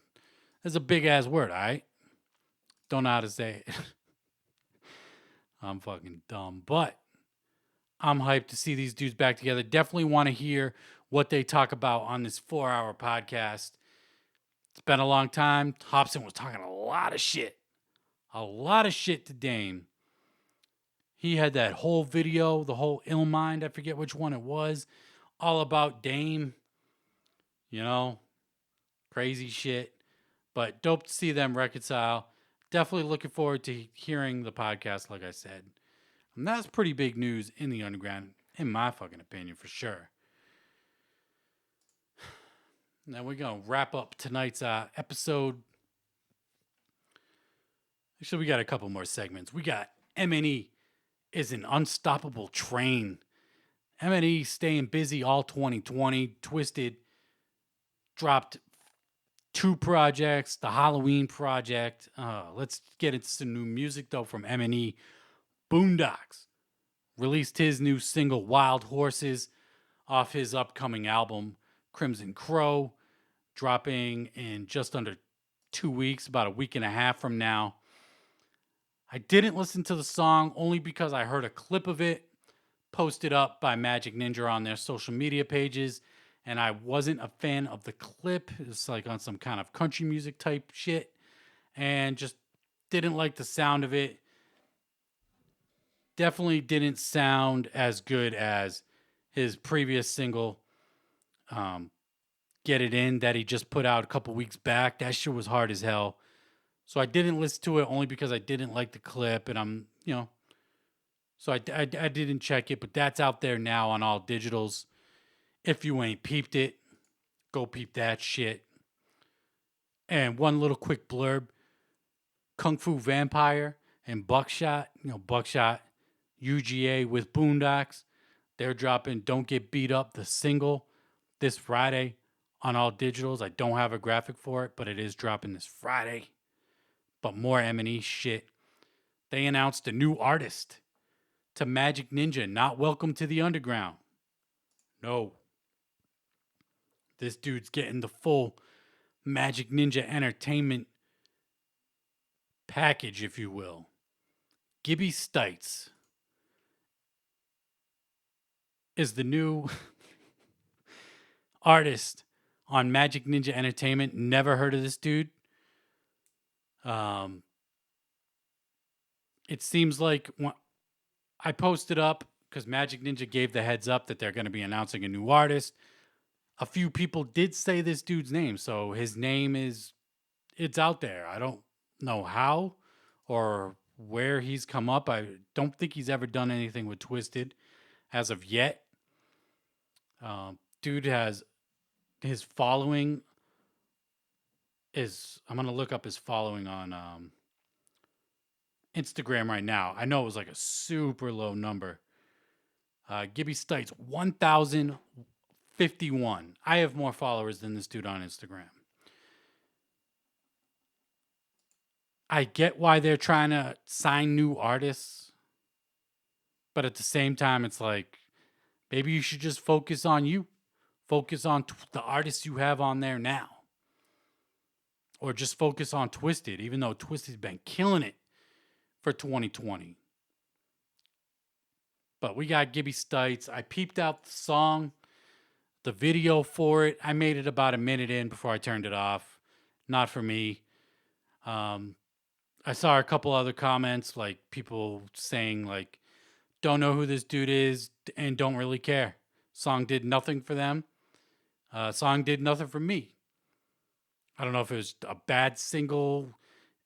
It's a big ass word, all right? Don't know how to say it. I'm fucking dumb, but I'm hyped to see these dudes back together. Definitely want to hear what they talk about on this 4-hour podcast. It's been a long time. Hobson was talking a lot of shit to Dame. He had that whole video, the whole Ill Mind, I forget which one it was, all about Dame. You know, crazy shit. But dope to see them reconcile. Definitely looking forward to hearing the podcast, like I said. And that's pretty big news in the underground, in my fucking opinion, for sure. Now we're going to wrap up tonight's episode. Actually, we got a couple more segments. We got M&E is an unstoppable train. M&E staying busy all 2020. Twiztid dropped 2 projects, the Halloween project. Let's get into some new music, though, from M&E. Boondox released his new single, Wild Horses, off his upcoming album, Crimson Crow, dropping in just under 2 weeks, about a week and a half from now. I didn't listen to the song only because I heard a clip of it posted up by Magic Ninja on their social media pages, and I wasn't a fan of the clip. It's like on some kind of country music type shit, and just didn't like the sound of it. Definitely didn't sound as good as his previous single, Get It In, that he just put out a couple weeks back. That shit was hard as hell. So I didn't listen to it only because I didn't like the clip, and I'm, you know, so I didn't check it, but that's out there now on all digitals. If you ain't peeped it, go peep that shit. And one little quick blurb, Kung Fu Vampire and Buckshot, Buckshot, UGA with Boondox, they're dropping Don't Get Beat Up, the single, this Friday on all digitals. I don't have a graphic for it, but it is dropping this Friday. But more M&E shit. They announced a new artist to Magic Ninja, not welcome to the underground. No. This dude's getting the full Magic Ninja entertainment package, if you will. Gibby Stites is the new artist on Magic Ninja Entertainment. Never heard of this dude. It seems like I posted up because Magic Ninja gave the heads up that they're going to be announcing a new artist. A few people did say this dude's name, so his name it's out there. I don't know how or where he's come up. I don't think he's ever done anything with Twiztid as of yet. Dude has his following I'm going to look up his following on Instagram right now. I know it was like a super low number. Gibby Stites, 1,051. I have more followers than this dude on Instagram. I get why they're trying to sign new artists, but at the same time, it's like maybe you should just focus on you, focus on the artists you have on there now, or just focus on Twiztid, even though Twiztid's been killing it for 2020. But we got Gibby Stites. I peeped out the song, the video for it. I made it about a minute in before I turned it off. Not for me. I saw a couple other comments, like people saying like, don't know who this dude is and don't really care. Song did nothing for them. Song did nothing for me. I don't know if it was a bad single,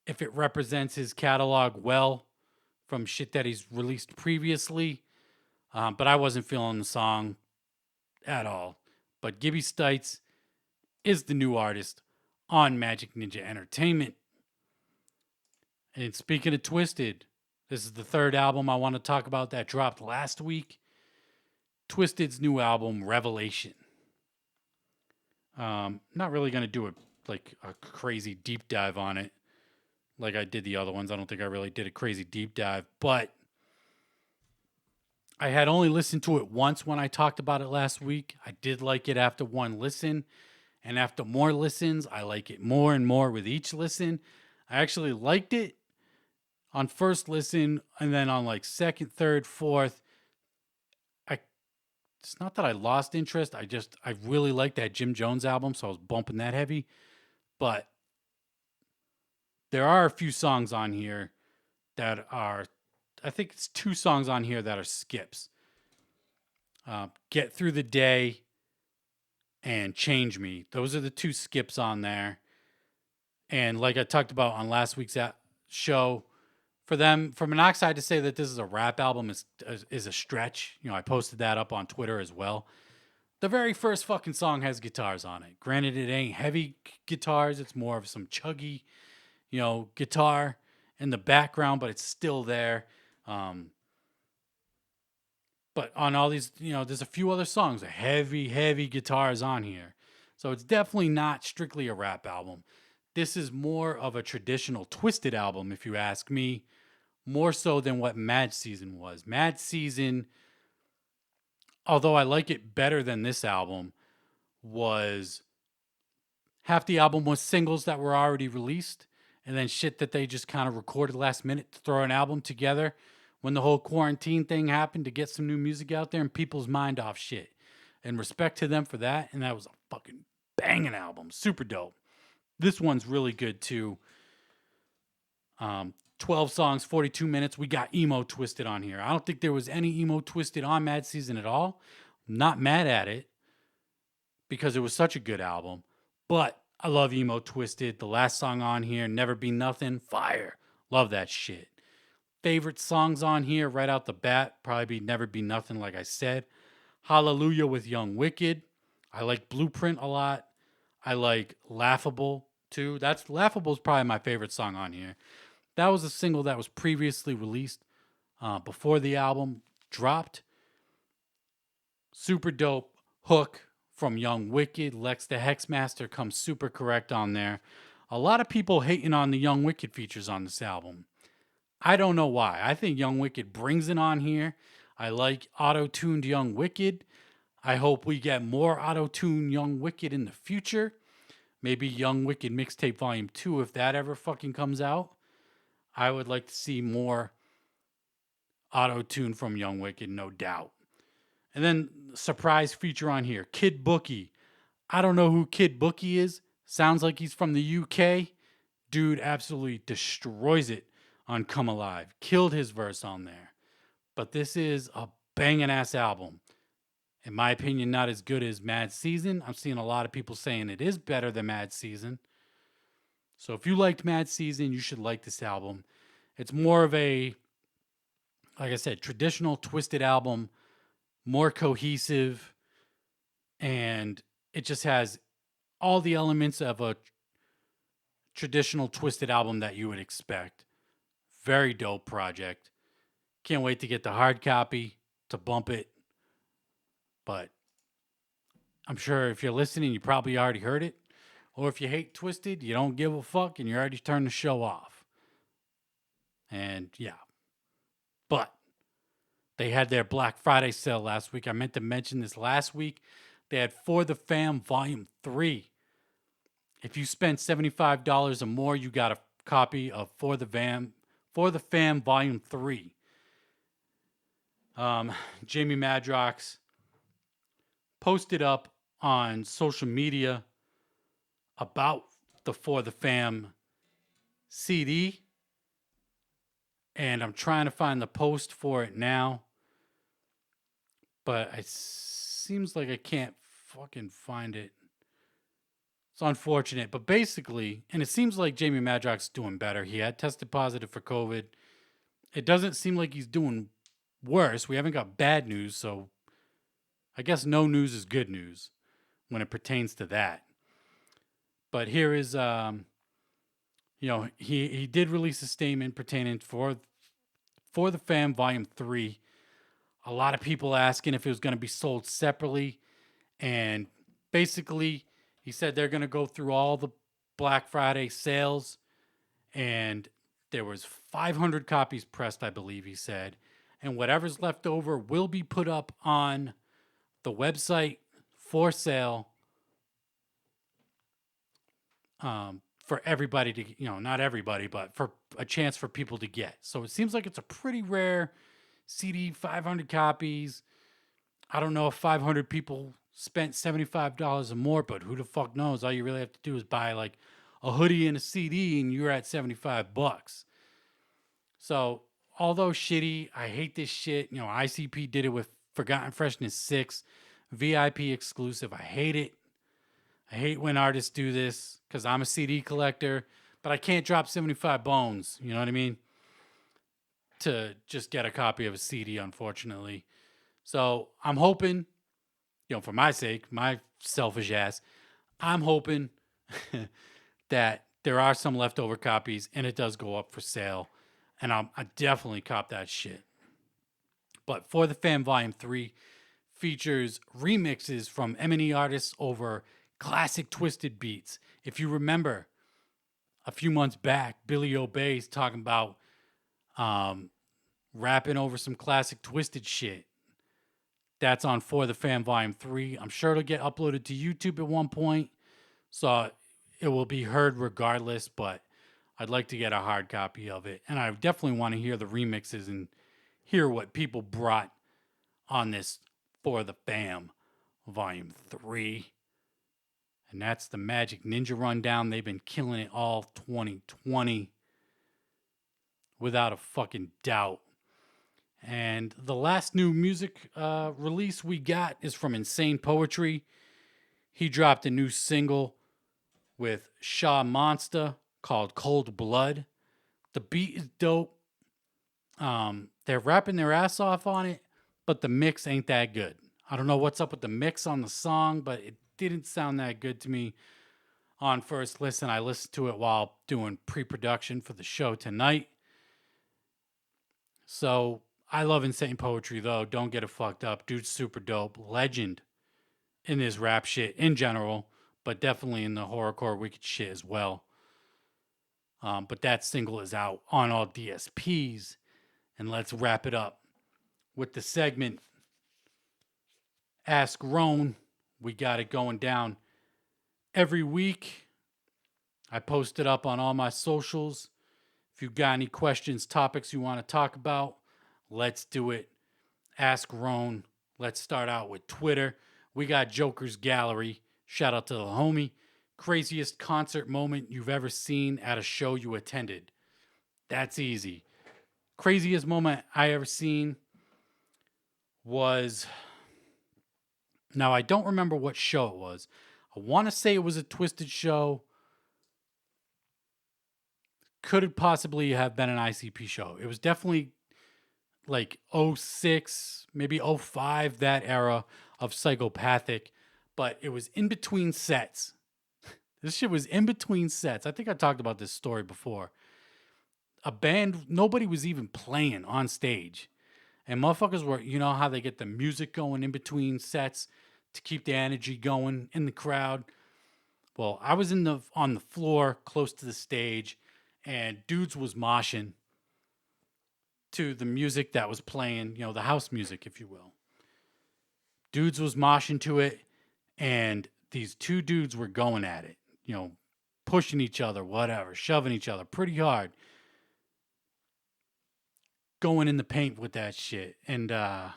if it represents his catalog well from shit that he's released previously. But I wasn't feeling the song at all. But Gibby Stites is the new artist on Magic Ninja Entertainment. And speaking of Twiztid, this is the third album I want to talk about that dropped last week. Twiztid's new album, Revelation. Not really going to do a crazy deep dive on it like I did the other ones. I don't think I really did a crazy deep dive, but I had only listened to it once when I talked about it last week. I did like it after one listen, and after more listens, I like it more and more with each listen. I actually liked it on first listen, and then on like second, third, fourth, it's not that I lost interest. I really liked that Jim Jones album, so I was bumping that heavy. But there are a few songs on here that are, I think it's 2 songs on here that are skips. Get Through the Day and Change Me. Those are the 2 skips on there. And like I talked about on last week's show, for Monoxide to say that this is a rap album is a stretch. I posted that up on Twitter as well. The very first fucking song has guitars on it. Granted, it ain't heavy guitars. It's more of some chuggy, guitar in the background, but it's still there. But on all these, there's a few other songs, heavy guitars on here. So it's definitely not strictly a rap album. This is more of a traditional Twiztid album, if you ask me. More so than what Mad Season was. Mad Season, although I like it better than this album, was half the album was singles that were already released, and then shit that they just kind of recorded last minute to throw an album together when the whole quarantine thing happened to get some new music out there and people's mind off shit. And respect to them for that, and that was a fucking banging album. Super dope. This one's really good too. 12 songs, 42 minutes. We got Emo Twiztid on here. I don't think there was any Emo Twiztid on Mad Season at all. I'm not mad at it because it was such a good album. But I love Emo Twiztid. The last song on here, Never Be Nothing, fire. Love that shit. Favorite songs on here right out the bat, probably be Never Be Nothing, like I said. Hallelujah with Young Wicked. I like Blueprint a lot. I like Laughable too. Laughable is probably my favorite song on here. That was a single that was previously released before the album dropped. Super dope hook from Young Wicked. Lex the Hexmaster comes super correct on there. A lot of people hating on the Young Wicked features on this album. I don't know why. I think Young Wicked brings it on here. I like auto-tuned Young Wicked. I hope we get more auto-tuned Young Wicked in the future. Maybe Young Wicked Mixtape Volume 2 if that ever fucking comes out. I would like to see more auto-tune from Young Wicked, no doubt. And then surprise feature on here, Kid Bookie. I don't know who Kid Bookie is. Sounds like he's from the UK. Dude absolutely destroys it on Come Alive. Killed his verse on there. But this is a banging ass album. In my opinion, not as good as Mad Season. I'm seeing a lot of people saying it is better than Mad Season. So if you liked Mad Season, you should like this album. It's more of a, like I said, traditional Twiztid album, more cohesive, and it just has all the elements of a traditional Twiztid album that you would expect. Very dope project. Can't wait to get the hard copy to bump it. But I'm sure if you're listening, you probably already heard it. Or if you hate Twiztid, you don't give a fuck and you already turned the show off. And yeah, but they had their Black Friday sale last week. I meant to mention this last week. They had For the Fam Volume 3. If you spend $75 or more, you got a copy of For the Fam Volume 3. Jamie Madrox posted up on social media about the For the Fam CD, and I'm trying to find the post for it now, but it seems like I can't fucking find it. It's unfortunate, but basically, and it seems like Jamie Madrox is doing better. He had tested positive for COVID. It doesn't seem like he's doing worse. We haven't got bad news, so I guess no news is good news when it pertains to that. But here is, he did release a statement pertaining for the Fam Volume 3. A lot of people asking if it was going to be sold separately, and basically he said they're going to go through all the Black Friday sales, and there was 500 copies pressed, I believe he said, and whatever's left over will be put up on the website for sale, for everybody to, not everybody, but for a chance for people to get. So it seems like it's a pretty rare CD, 500 copies. I don't know if 500 people spent $75 or more, but who the fuck knows? All you really have to do is buy like a hoodie and a CD and you're at $75. So, although shitty, I hate this shit. ICP did it with Forgotten Freshness 6, VIP exclusive. I hate it. I hate when artists do this because I'm a CD collector, but I can't drop 75 bones, you know what I mean? To just get a copy of a CD, unfortunately. So I'm hoping, for my sake, my selfish ass, I'm hoping that there are some leftover copies and it does go up for sale. And I definitely cop that shit. But For the Fam Volume 3 features remixes from M&E artists over classic Twiztid beats. If you remember, a few months back, Billy Obey's talking about rapping over some classic Twiztid shit. That's on For the Fam Volume 3. I'm sure it'll get uploaded to YouTube at one point, so it will be heard regardless, but I'd like to get a hard copy of it. And I definitely want to hear the remixes and hear what people brought on this For the Fam Volume 3. And that's the Magic Ninja Rundown. They've been killing it all 2020. Without a fucking doubt. And the last new music release we got is from Insane Poetry. He dropped a new single with Shaw Monster called Cold Blood. The beat is dope. They're rapping their ass off on it, but the mix ain't that good. I don't know what's up with the mix on the song, but it didn't sound that good to me on first listen. I listened to it while doing pre-production for the show tonight. So I love Insane Poetry, though. Don't get it fucked up. Dude's super dope. Legend in this rap shit in general, but definitely in the horrorcore wicked shit as well. But that single is out on all DSPs. And let's wrap it up with the segment Ask Roan. We got it going down every week. I post it up on all my socials. If you got any questions, topics you want to talk about, let's do it. Ask Roan. Let's start out with Twitter. We got Joker's Gallery. Shout out to the homie. Craziest concert moment you've ever seen at a show you attended. That's easy. Craziest moment I ever seen was... Now, I don't remember what show it was. I want to say it was a Twiztid show. Could it possibly have been an ICP show? It was definitely like 06, maybe 05, that era of Psychopathic. But it was in between sets. This shit was in between sets. I think I talked about this story before. A band, nobody was even playing on stage. And motherfuckers were, you know how they get the music going in between sets to keep the energy going in the crowd? Well, I was on the floor close to the stage, and dudes was moshing to the music that was playing, the house music, if you will. Dudes was moshing to it, and these two dudes were going at it, pushing each other, whatever, shoving each other pretty hard, going in the paint with that shit. And the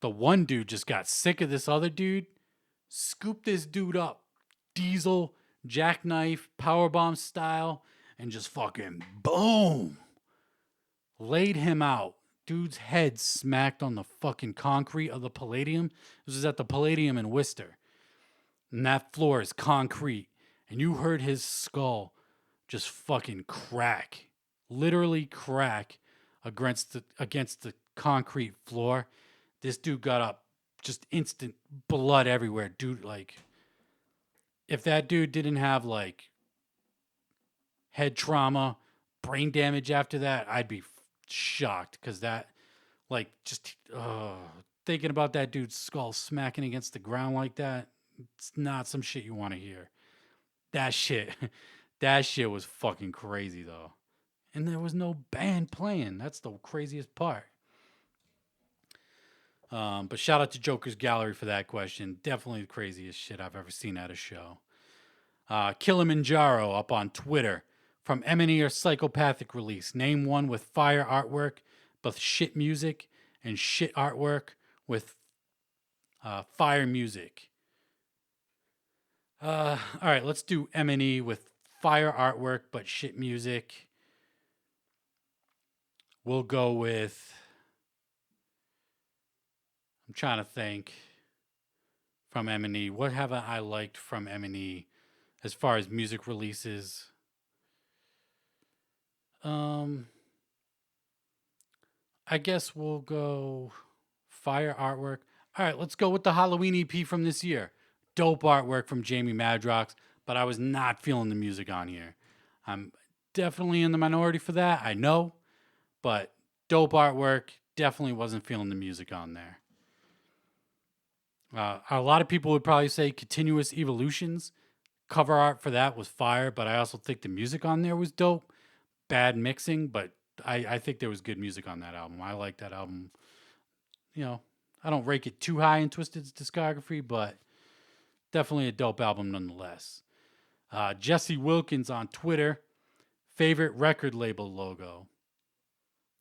one dude just got sick of this other dude, scooped this dude up, diesel, jackknife, powerbomb style, and just fucking boom. Laid him out. Dude's head smacked on the fucking concrete of the Palladium. This was at the Palladium in Worcester. And that floor is concrete. And you heard his skull just fucking crack. Literally crack against the concrete floor. This dude got up, just instant blood everywhere. Dude, like, if that dude didn't have, like, head trauma, brain damage after that, I'd be shocked. Because that, like, just thinking about that dude's skull smacking against the ground like that, it's not some shit you want to hear. That shit was fucking crazy, though. And there was no band playing. That's the craziest part. But shout out to Joker's Gallery for that question. Definitely the craziest shit I've ever seen at a show. Kilimanjaro up on Twitter. From M&E or Psychopathic release. Name one with fire artwork, both shit music and shit artwork with fire music. All right, let's do M&E with fire artwork but shit music. We'll go with... I'm trying to think from M&E. What have I liked from M&E as far as music releases? I guess we'll go fire artwork. All right, let's go with the Halloween EP from this year. Dope artwork from Jamie Madrox, but I was not feeling the music on here. I'm definitely in the minority for that, I know, but dope artwork, definitely wasn't feeling the music on there. A lot of people would probably say Continuous Evolutions. Cover art for that was fire, but I also think the music on there was dope. Bad mixing, but I think there was good music on that album. I like that album. I don't rank it too high in Twiztid's discography, but definitely a dope album nonetheless. Jesse Wilkins on Twitter. Favorite record label logo?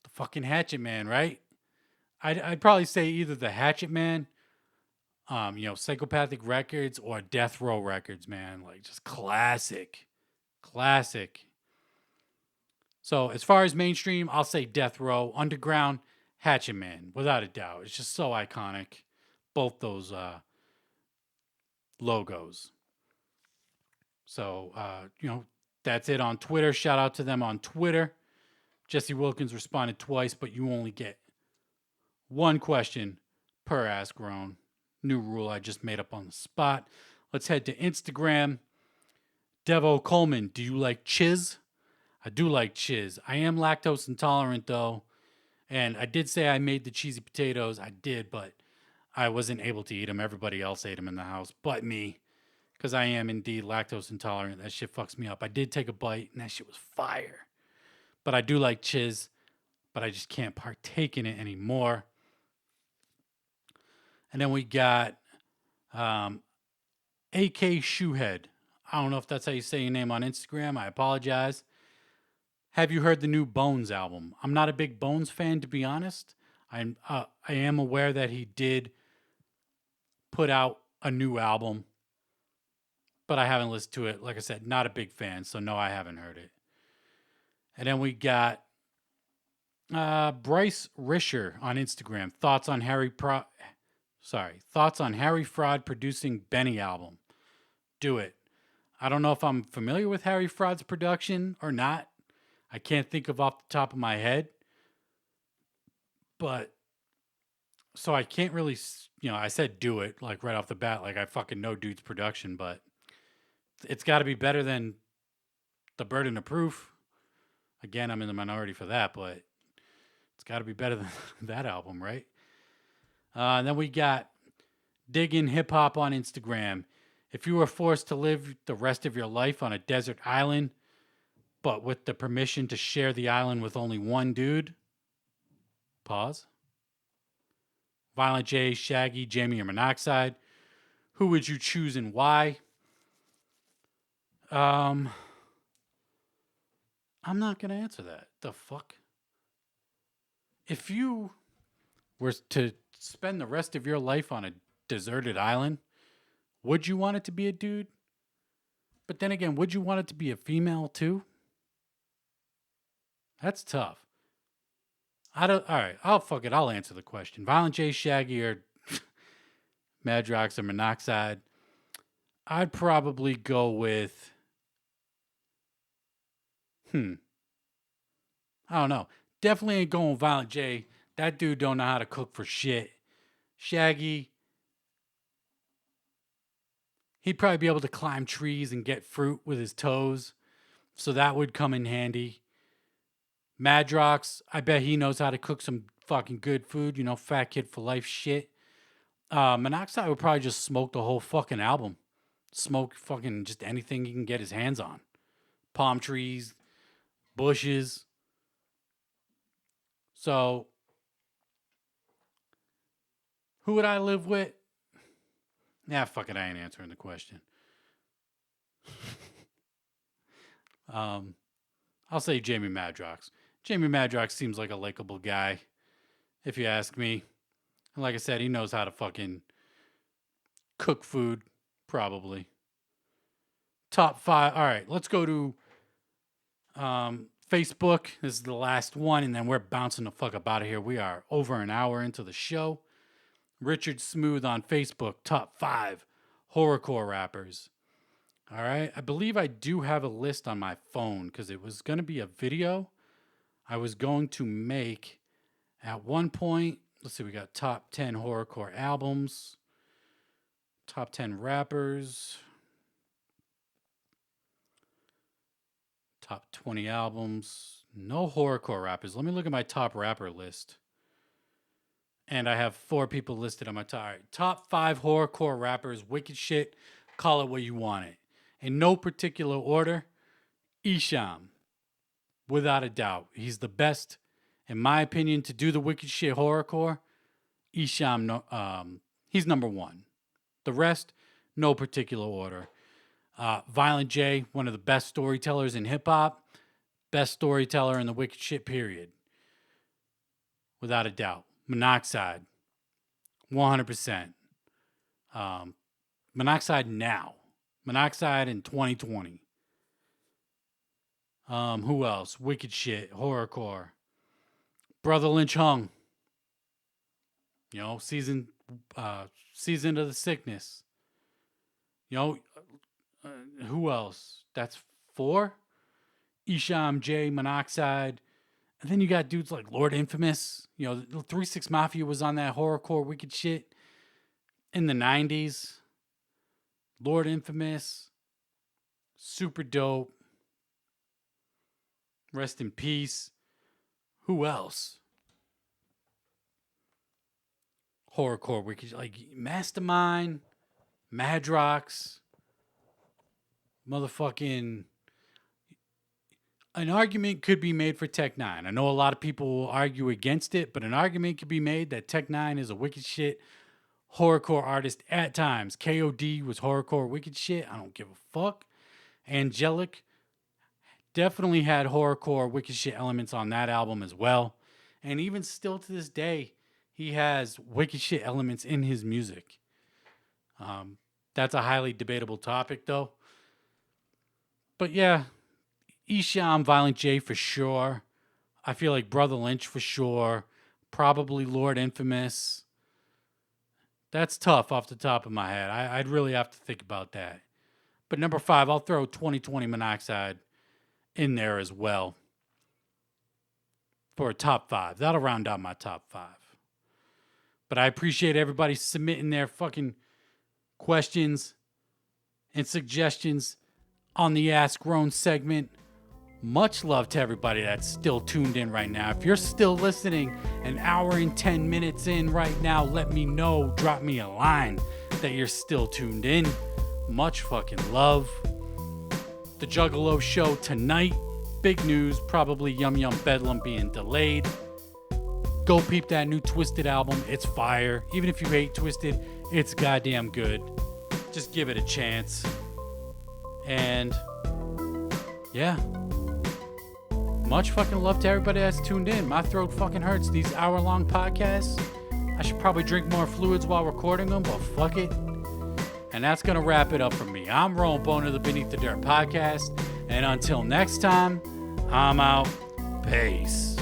The fucking Hatchet Man, right? I'd probably say either the Hatchet Man, Psychopathic Records, or Death Row Records, man. Like, just classic. So, as far as mainstream, I'll say Death Row. Underground, Hatchet Man, without a doubt. It's just so iconic. Both those logos. So, that's it on Twitter. Shout out to them on Twitter. Jesse Wilkins responded twice, but you only get one question per Ask Grown. New rule I just made up on the spot. Let's head to Instagram. Devo Coleman, do you like chiz? I do like chiz. I am lactose intolerant, though. And I did say I made the cheesy potatoes. I did, but I wasn't able to eat them. Everybody else ate them in the house, but me. Because I am indeed lactose intolerant. That shit fucks me up. I did take a bite, and that shit was fire. But I do like chiz, but I just can't partake in it anymore. And then we got AK Shoehead. I don't know if that's how you say your name on Instagram. I apologize. Have you heard the new Bones album? I'm not a big Bones fan, to be honest. I am aware that he did put out a new album, but I haven't listened to it. Like I said, not a big fan, so no, I haven't heard it. And then we got Bryce Risher on Instagram. Thoughts on Harry Fraud producing Benny album. Do it. I don't know if I'm familiar with Harry Fraud's production or not. I can't think of off the top of my head. But, so I can't really, I said do it, like right off the bat, like I fucking know dude's production, but it's got to be better than The Burden of Proof. Again, I'm in the minority for that, but it's got to be better than that album, right? And then we got Diggin' Hip Hop on Instagram. If you were forced to live the rest of your life on a desert island, but with the permission to share the island with only one dude. Pause. Violent J, Shaggy, Jamie, or Monoxide. Who would you choose and why? I'm not gonna answer that. The fuck? If you were to spend the rest of your life on a deserted island, would you want it to be a dude? But then again, would you want it to be a female too? That's tough. All right, I'll fuck it. I'll answer the question. Violent J, Shaggy, or Madrox or Monoxide. I'd probably go with. I don't know. Definitely ain't going with Violent J. That dude don't know how to cook for shit. Shaggy, he'd probably be able to climb trees and get fruit with his toes. So that would come in handy. Madrox, I bet he knows how to cook some fucking good food. You know, fat kid for life shit. Monoxide would probably just smoke the whole fucking album. Smoke fucking just anything he can get his hands on. Palm trees, bushes. So, who would I live with? Nah, fuck it, I ain't answering the question. I'll say Jamie Madrox. Jamie Madrox seems like a likable guy, if you ask me. And like I said, he knows how to fucking cook food, probably. Top 5. All right, let's go to Facebook. This is the last one, and then we're bouncing the fuck up out of here. We are over an hour into the show. Richard Smooth on Facebook, top 5 horrorcore rappers. All right, I believe I do have a list on my phone because it was going to be a video I was going to make at one point. Let's see, we got top 10 horrorcore albums, top 10 rappers, top 20 albums, no horrorcore rappers. Let me look at my top rapper list. And I have 4 people listed on my top. All right, top 5 horrorcore rappers, wicked shit, call it what you want it. In no particular order, Esham, without a doubt. He's the best, in my opinion, to do the wicked shit horrorcore. Esham, he's number 1. The rest, no particular order. Violent J, one of the best storytellers in hip-hop. Best storyteller in the wicked shit, period. Without a doubt. Monoxide, 100%. Monoxide now. Monoxide in 2020. Who else? Wicked shit, horrorcore. Brother Lynch Hung. You know, season of the sickness. You know, who else? That's 4. Esham, J, Monoxide. And then you got dudes like Lord Infamous. You know, 3 6 Mafia was on that horrorcore wicked shit in the 90s. Lord Infamous. Super dope. Rest in peace. Who else? Horrorcore wicked, like Mastermind, Madrox, motherfucking. An argument could be made for Tech 9. I know a lot of people will argue against it, but an argument could be made that Tech 9 is a wicked shit horrorcore artist at times. KOD was horrorcore wicked shit. I don't give a fuck. Angelic definitely had horrorcore wicked shit elements on that album as well. And even still to this day, he has wicked shit elements in his music. That's a highly debatable topic though. But yeah, Esham, Violent J for sure. I feel like Brother Lynch for sure. Probably Lord Infamous. That's tough off the top of my head. I'd really have to think about that. But number 5, I'll throw 2020 Monoxide in there as well. For a top 5. That'll round out my top 5. But I appreciate everybody submitting their fucking questions and suggestions on the Ask Grown segment. Much love to everybody that's still tuned in right now. If you're still listening an hour and 10 minutes in right now, let me know. Drop me a line that you're still tuned in. Much fucking love. The Juggalo Show tonight big news, probably Yum Yum Bedlam being delayed. Go peep that new Twiztid album. It's fire. Even if you hate Twiztid, it's goddamn good. Just give it a chance. And yeah. Much fucking love to everybody that's tuned in. My throat fucking hurts. These hour-long podcasts. I should probably drink more fluids while recording them, but fuck it. And that's going to wrap it up for me. I'm Roland Bone of the Beneath the Dirt podcast. And until next time, I'm out. Peace.